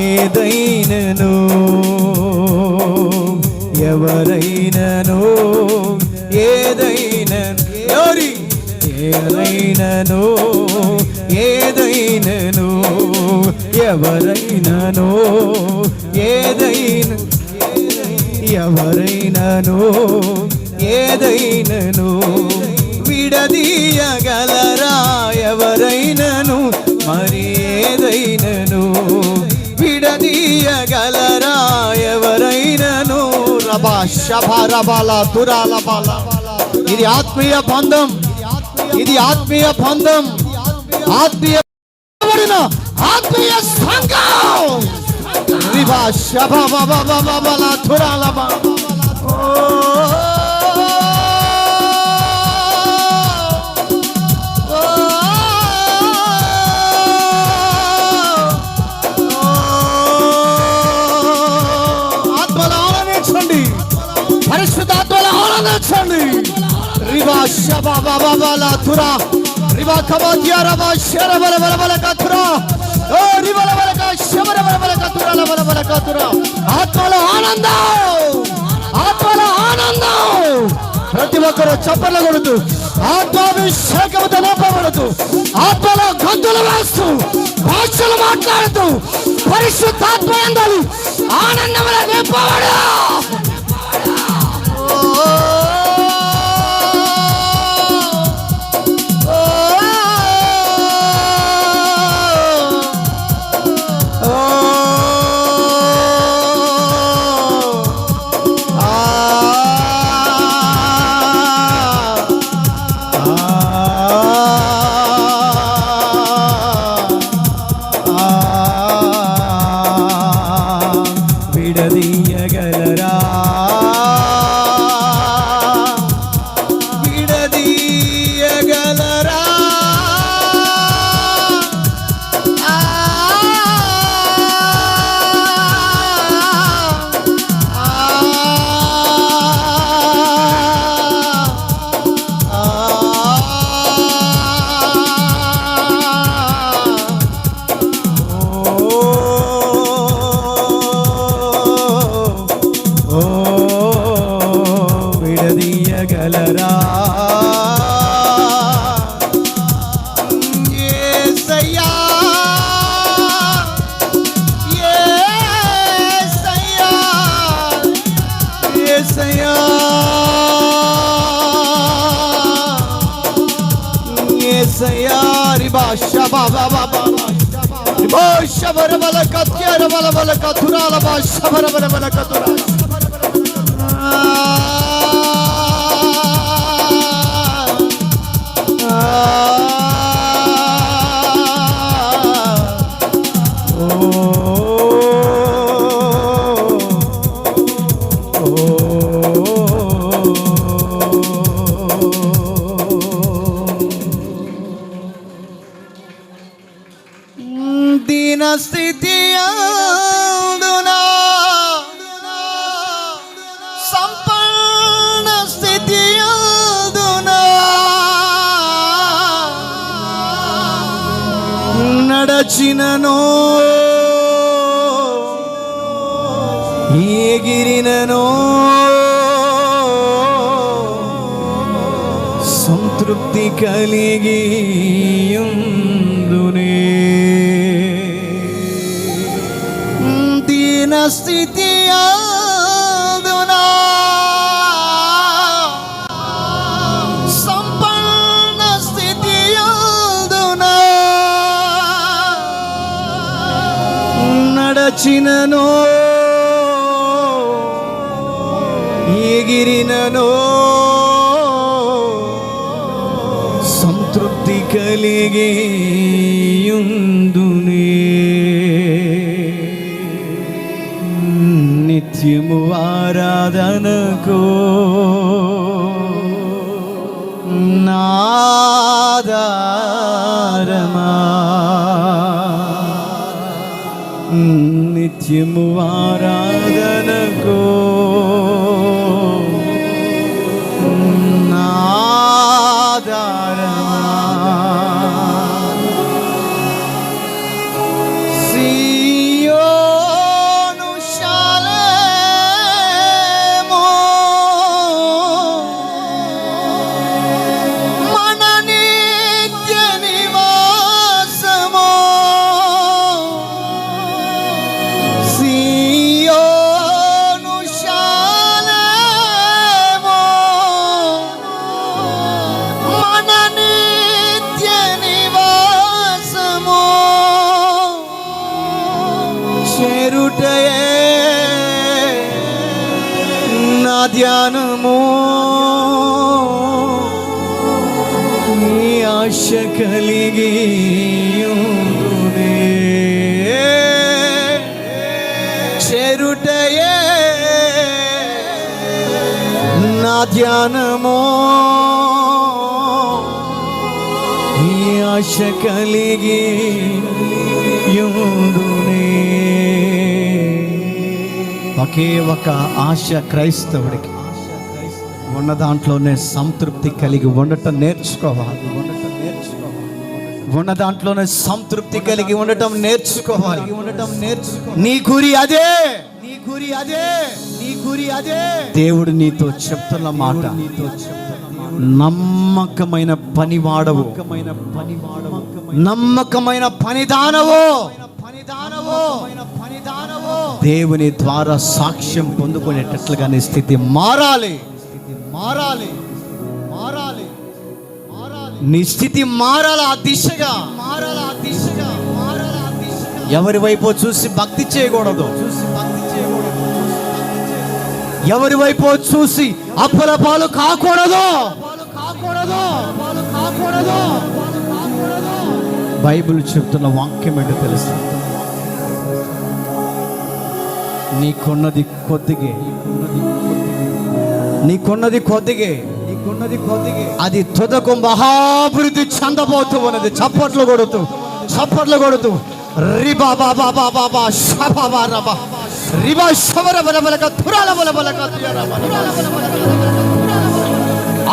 ఏదైనను? ఎవరైనను? ఏదైనను? ఏదైనను? ఏదైనను? ఎవరైనను? ఏదైనా ఎవరైనను? ఏదైనను? విడదీయగలరా ఎవరైనను? మరి శభరబల తురాలబల. ఇది ఆత్మీయ బంధం, ఇది ఆత్మీయ బంధం, ఆత్మీయ ఆత్మీయ సంఘం. రిబా శభబల తురాలబ. పరిశుద్ధాత్మలో ఆనందించండి. రిబా శబబల తురా రిబా కబతియా రబా శరబల బల కతురా. ఓ రిబల బల శబరబల బల కతురా బల బల కతురా. ఆత్మలో ఆనందం, ఆత్మలో ఆనందం. ప్రతి ఒక్కరు చప్పట్లు కొడుతూ ఆత్మాభిషేకంతో నింపబడుతూ ఆత్మలో గంతులు వేస్తూ భాషలు మాట్లాడుతూ పరిశుద్ధాత్మ యందు ఆనందంలో నింపబడు. విడదీయగలరా, విడదీయగలరా. విడదీయగలరా. యేసయ్యా, యేసయ్యా, యేసయ్యా, యేసయ్యా. రిబా శబబబ రిబా శబరబల కత్యర బల బల కతురాల బా శబరబల బల కతురా. దీన స్థితి అందునా సంపన్న స్థితి అందునా నడచినను ఎగిరినను సంతృప్తి కలిగి ఉందునే. దీన స్థితి అందునా సంపన్న స్థితి అందునా నడచినను ఎగిరినను సంతృప్తి కలిగి ఉందునే. నిత్యము ఆరాధనకు నాదారమా, నిత్యము ఆరాధనకు నాదారమా. సియోను శాలేము మన నిత్య నివాసము. సియోను ధ్యానము నీ ఆశ కలిగి ఉండునే. చెరుటయే నా ధ్యానము నీ ఆశ కలిగి ఉండునే. ఒకే ఒక ఆశ క్రైస్తవుడికి, ఉన్న దాంట్లోనే సంతృప్తి కలిగి ఉండటం నేర్చుకోవాలి. ఉన్న దాంట్లోనే సంతృప్తి కలిగి ఉండటం నేర్చుకోవాలి. నీ గురి అదే, నీ గురి అదే, నీ గురి అదే. దేవుడు నీతో చెప్తున్న మాట, నమ్మకమైన పనివాడవు, నమ్మకమైన పనిదానవు, దేవుని ద్వారా సాక్ష్యం పొందుకునేటట్లుగా నీ స్థితి మారాలి, మారాలి, మారాలి, మారాలి. నీ స్థితి మారాలి, ఆ దిశగా మారాలి, ఆ దిశగా మారాలి, ఆ దిశగా. ఎవరి వైపు చూసి భక్తి చేయకూడదు, ఎవరి వైపు చూసి అప్పుల పాలు కాకూడదు. బైబిల్ చెప్తున్న వాక్యం ఏంటో తెలుసు, నీకున్నది కొద్దిగే, నీకున్నది కొద్దిగే, నీకున్నది కొద్దిగే, అది తుదకు మహాభివృద్ధి చెందబోతూ ఉన్నది. చప్పట్లు కొడుతూ, చప్పట్లు కొడుతూ. రిబా బాబా బాబా బా షబా రబా రిబా షవర బలబలక తురాల బలబలక,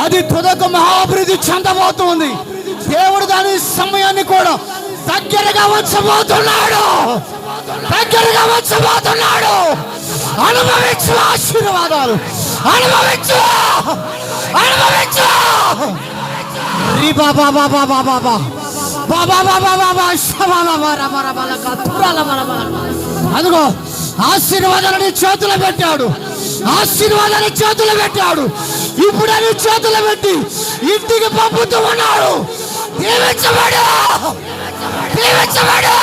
అది తుదకు మహాభివృద్ధి చెందబోతుంది. దేవుడు దాని సమయాన్ని కూడా దగ్గరగా వచ్చబోతున్నాడు, దగ్గరగా వచ్చబోతున్నాడు. అనుభవించు ఆశీర్వాదాలు, అనుభవించు, అనుభవించు. రిబా బాబా బాబా బాబా బాబా బాబా బాబా షబా రబా రబలక తురాల బలబలక. అదిగో ఆశీర్వాదాలని చేతులు పెట్టాడు, ఆశీర్వాదాన్ని చేతులు పెట్టాడు. ఇప్పుడు అని చేతులు పెట్టి ఇంటికి పంపుతూ ఉన్నాడు. దీవించబడు, దీవించబడు.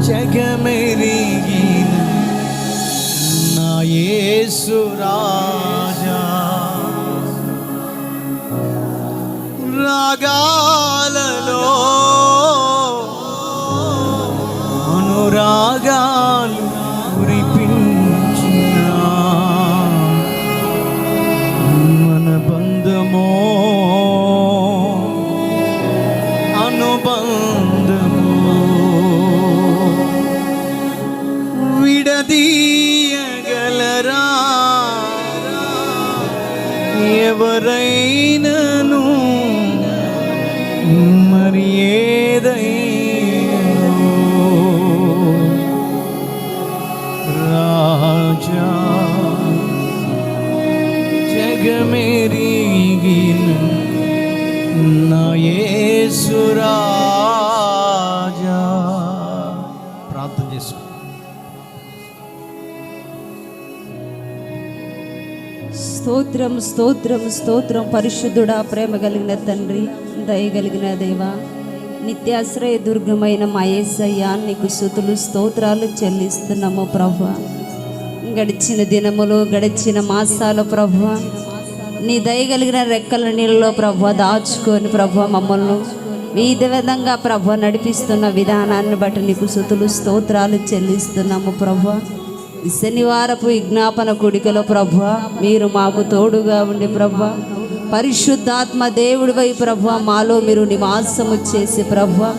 జగమెరిగిన నా యేసు రాజా, రాగాలలో అనురాగాలు కురిపించిన మన బంధమో అనుబంధమో విడదీయగలరా ఎవరైనను, మరి ఏదైనా. రాజా జగమెరిగిన నా యేసు రాజా. ప్రార్థన చేసుకో. స్తోత్రం, స్తోత్రం, స్తోత్రం. పరిశుద్ధుడా, ప్రేమ కలిగిన తండ్రి, దయగలిగిన దేవా, నిత్యాశ్రయ దుర్గమైన మా యేసయ్య, నీకు స్తుతులు స్తోత్రాలు చెల్లిస్తున్నాము ప్రభువా. గడిచిన దినములు, గడిచిన మాసాలు ప్రభువా, నీ దయగలిగిన రెక్కల నీళ్ళలో ప్రభువా దాచుకొని ప్రభువా మమ్మల్ని ఈ విధంగా ప్రభువా నడిపిస్తున్న విధానాన్ని బట్టి నీకు స్తుతులు స్తోత్రాలు చెల్లిస్తున్నాము ప్రభువా. ఈ శనివారపు విజ్ఞాపన కూడికలో ప్రభువా మీరు మాకు తోడుగా ఉండి ప్రభువా, పరిశుద్ధాత్మ దేవుడివై ప్రభువా మాలో మీరు నివాసము చేసి ప్రభువా,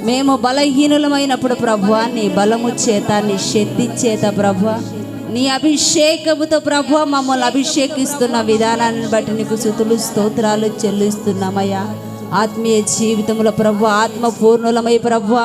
మేము బలహీనులమైనప్పుడు ప్రభువా నీ బలము చేత, నీ శక్తి చేత ప్రభువా, నీ అభిషేకముతో ప్రభువా మమ్మల్ని అభిషేకిస్తున్న విధానాన్ని బట్టి నీకు స్తుతులు స్తోత్రాలు చెల్లిస్తున్నామయ్యా. ఆత్మీయ జీవితంలో ప్రభు ఆత్మ పూర్ణులమై ప్రభు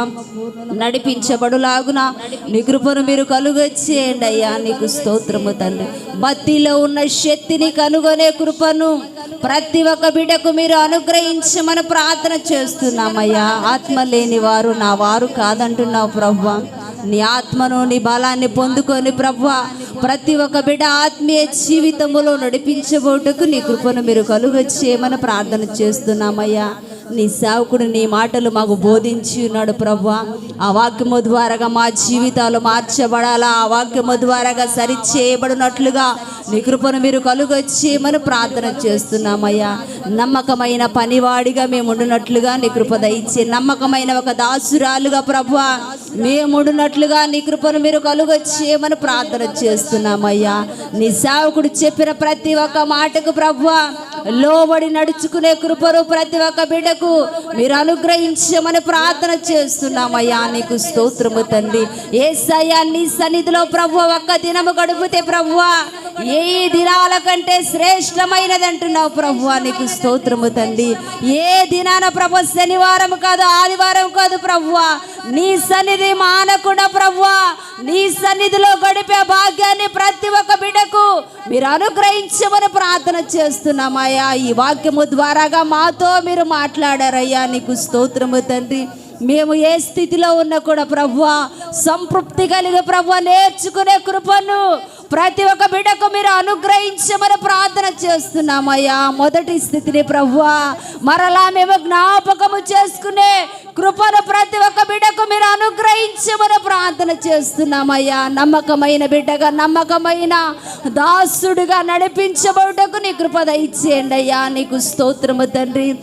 నడిపించబడులాగున నీ కృపను మీరు కలుగచేయండి అయ్యా. నీకు స్తోత్రము తండ్రి. భక్తిలో ఉన్న శక్తిని కనుగొనే కృపను ప్రతి ఒక్క బిడ్డకు మీరు అనుగ్రహించమని ప్రార్థన చేస్తున్నామయ్యా. ఆత్మ లేని వారు నా వారు కాదంటున్నావు ప్రభువా. నీ ఆత్మను నీ బలాన్ని పొందుకొని ప్రభువా ప్రతి ఒక్క బిడ్డ ఆత్మీయ జీవితంలో నడిపించబోటకు నీ కృపను మీరు కలుగచేయమని ప్రార్థన చేస్తున్నామయ్యా. నీ సేవకుడు నీ మాటలు మాకు బోధించి ఉన్నాడు ప్రభువా. ఆ వాక్యము ద్వారాగా మా జీవితాలు మార్చబడాలా, ఆ వాక్యము ద్వారాగా సరిచేయబడినట్లుగా నీ కృపను మీరు కలుగొచ్చేయమని ప్రార్థన చేస్తున్నామయ్యా. నమ్మకమైన పనివాడిగా మేము ఉండునట్లుగా నీ కృప దయచే, నమ్మకమైన ఒక దాసురాలుగా ప్రభువా మేము ఉండునట్లుగా నీ కృపను మీరు కలుగొచ్చేయమని ప్రార్థన చేస్తున్నామయ్యా. నీ సేవకుడు చెప్పిన ప్రతి ఒక్క మాటకు ప్రభువా లోబడి నడుచుకునే కృపను ప్రతి ఒక్క బిడ్డకు మీరు అనుగ్రహించమని ప్రార్థన చేస్తున్నామయ్యా. నీకు స్తోత్రము తండ్రి. యేసయ్యా నీ సన్నిధిలో ప్రభువా ఒక్క దినము గడిపితే ప్రభువా ఏ దినాల కంటే శ్రేష్టమైనది అంటున్నావు ప్రభువా. నీకు స్తోత్రము తండ్రి. ఏ దినాన ప్రభు శనివారం కాదు, ఆదివారం కాదు ప్రభువా, నీ సన్నిధి మానకుండా ప్రభువా నీ సన్నిధిలో గడిపే భాగ్యాన్ని ప్రతి ఒక్క బిడ్డకు మీరు అనుగ్రహించమని ప్రార్థన చేస్తున్నామయ్యా. ఈ వాక్యము ద్వారాగా మాతో మీరు మాట్లాడారయ్యా. నీకు స్తోత్రము తండ్రి. మేము ఏ స్థితిలో ఉన్నా కూడా ప్రభువా సంతృప్తి కలిగే ప్రభువా నేర్చుకునే కృపను ప్రతి ఒక్క బిడ్డకు మీరు అనుగ్రహించమని ప్రార్థన చేస్తున్నామయ్యా. మొదటి స్థితిని ప్రభువా మరలా మేము జ్ఞాపకము చేసుకునే కృపను ప్రతి ఒక్క బిడ్డకు మీరు అనుగ్రహించమని ప్రార్థన చేస్తున్నామయ్యా. నమ్మకమైన బిడ్డగా, నమ్మకమైన దాసుడిగా నడిపించబడుటకు నీ కృప దయచేయండి అయ్యా. నీకు స్తోత్రము తండ్రి.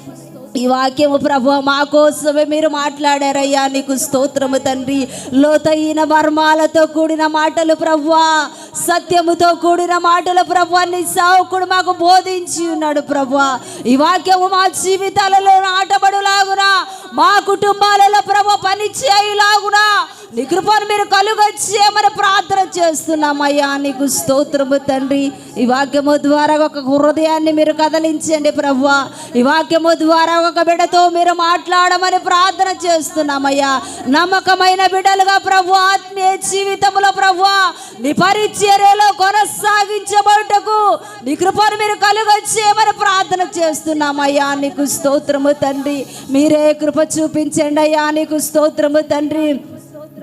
ఈ వాక్యము ప్రభువా మా కోసమే మీరు మాట్లాడారయ్యా. నీకు స్తోత్రము తండ్రి. లోతైన మర్మాలతో కూడిన మాటలు ప్రభువా, సత్యముతో కూడిన మాటలు ప్రభువా నీ సేవకుడు మాకు బోధించి ఉన్నాడు ప్రభువా. ఈ వాక్యము మా జీవితాలలో నాటబడులాగున, మా కుటుంబాలలో ప్రభు పని చేయలాగున నీ కృపను మీరు కలుగచేయమని ప్రార్థన చేస్తున్నామయ్యా. నీకు స్తోత్రము తండ్రి. ఈ వాక్యము ద్వారా ఒక హృదయాన్ని మీరు కదిలించండి ప్రభువా. ఈ వాక్యము ద్వారా ఒక బిడ్డతో మీరు మాట్లాడమని ప్రార్థన చేస్తున్నామయ్యా. నమ్మకమైన బిడ్డలుగా ప్రభు ఆత్మీయ జీవితంలో ప్రభువా నీ పరిచర్యలో కొనసాగించబడుటకు నీ కృపను మీరు కలుగచేయమని ప్రార్థన చేస్తున్నామయ్యా. నీకు స్తోత్రము తండ్రి. మీరే కృప చూపించండి అయ్యా. నీకు స్తోత్రము తండ్రి.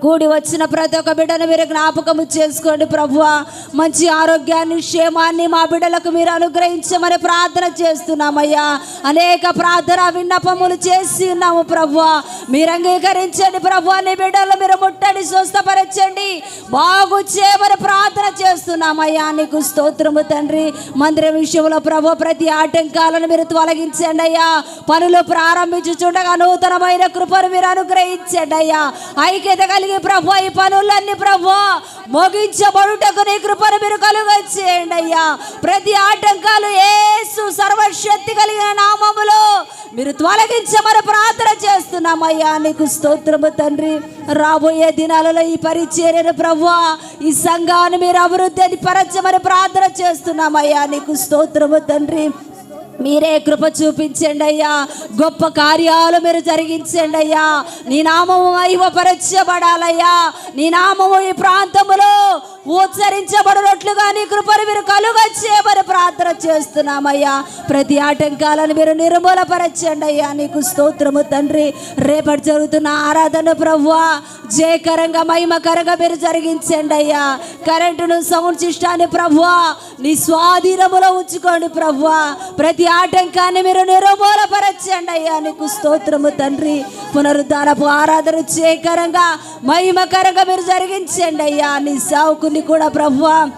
కూడి వచ్చిన ప్రతి ఒక్క బిడ్డను మీరు జ్ఞాపకము చేసుకోండి ప్రభువా. మంచి ఆరోగ్యాన్ని, క్షేమాన్ని మా బిడ్డలకు మీరు అనుగ్రహించమని ప్రార్థన చేస్తున్నామయ్యా. అనేక ప్రార్థన విన్నపములు చేసి ఉన్నాము ప్రభువా. మీరు అంగీకరించండి ప్రభువా. నీ బిడ్డలు మీరు ముట్టండి, స్వస్థపరచండి, బాగు చేయమని ప్రార్థన చేస్తున్నామయ్యా. నీకు స్తోత్రము తండ్రి. మందిరం విషయంలో ప్రభు ప్రతి ఆటంకాలను మీరు తొలగించండి అయ్యా. పనులు ప్రారంభించుచుండగా నూతనమైన కృపను మీరు అనుగ్రహించండి అయ్యా. ఐక్యత కలిగి ప్రభు ఈ పనులన్నీ ప్రభు ముగించబడుటకు నీ కృపను మీరు కలుగచేయండి అయ్యా. ప్రతి ఆటంకాలు యేసు సర్వశక్తి కలిగిన నామములో మీరు తొలగించమని ప్రార్థన చేస్తున్నామయ్యా. నీకు స్తోత్రము తండ్రి. రాబోయే దినాలలో ఈ పరిచర్యను ప్రభువా ఈ సంఘాన్ని మీరు అభివృద్ధి పరచమని ప్రార్థన చేస్తున్నామయ్యా. నీకు స్తోత్రము తండ్రి. మీరే కృప చూపించండి అయ్యా. గొప్ప కార్యాలు మీరు జరిగించండి అయ్యా. నీ నామము మహిమపరచబడాలయ్యా. నీ నామము ఈ ప్రాంతములో ఉచ్చరించబడినట్లుగా నీ కృపను మీరు కలుగచేయమని ప్రార్థన చేస్తున్నామయ్యా. ప్రతి ఆటంకాలను మీరు నిర్మూలపరచండి అయ్యా. నీకు స్తోత్రము తండ్రి. రేపటి జరుగుతున్న ఆరాధన ప్రభువా జయకరంగా, మహిమకరంగా మీరు జరిగించండి అయ్యా. కరెంటును, సౌండ్ సిస్టాన్ని ప్రభువా నీ స్వాధీనములో ఉంచుకోండి ప్రభువా. ప్రతి ఆటంకాన్ని మీరు నిర్మూలపరచండి అయ్యా. నీకు స్తోత్రము తండ్రి. పునరుద్ధానపు ఆరాధన జయకరంగా, మహిమకరంగా మీరు జరిగించండి అయ్యా. నీ సేవకుని కూడా ప్రభువా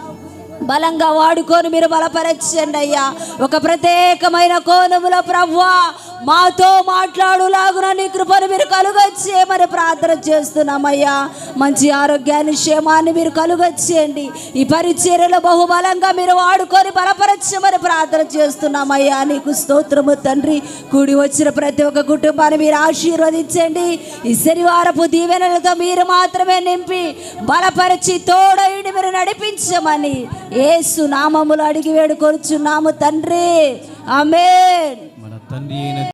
బలంగా వాడుకొని మీరు బలపరచండి అయ్యా. ఒక ప్రత్యేకమైన కోణములో ప్రభువా మాతో మాట్లాడులాగున నీ కృపను మీరు కలుగచేయమని ప్రార్థన చేస్తున్నామయ్యా. మంచి ఆరోగ్యాన్ని, క్షేమాన్ని మీరు కలుగచేయండి. ఈ పరిచర్యలో బహుబలంగా మీరు వాడుకొని బలపరచమని ప్రార్థన చేస్తున్నామయ్యా. నీకు స్తోత్రము తండ్రి. కూడి వచ్చిన ప్రతి ఒక్క కుటుంబాన్ని మీరు ఆశీర్వదించండి. ఈ శనివారపు దీవెనలతో మీరు మాత్రమే నింపి బలపరిచి తోడైండి మీరు నడిపించమని యేసు నామములో అడిగి వేడుకొనుచున్నాము తండ్రి. ఆమేన్. మన తండ్రి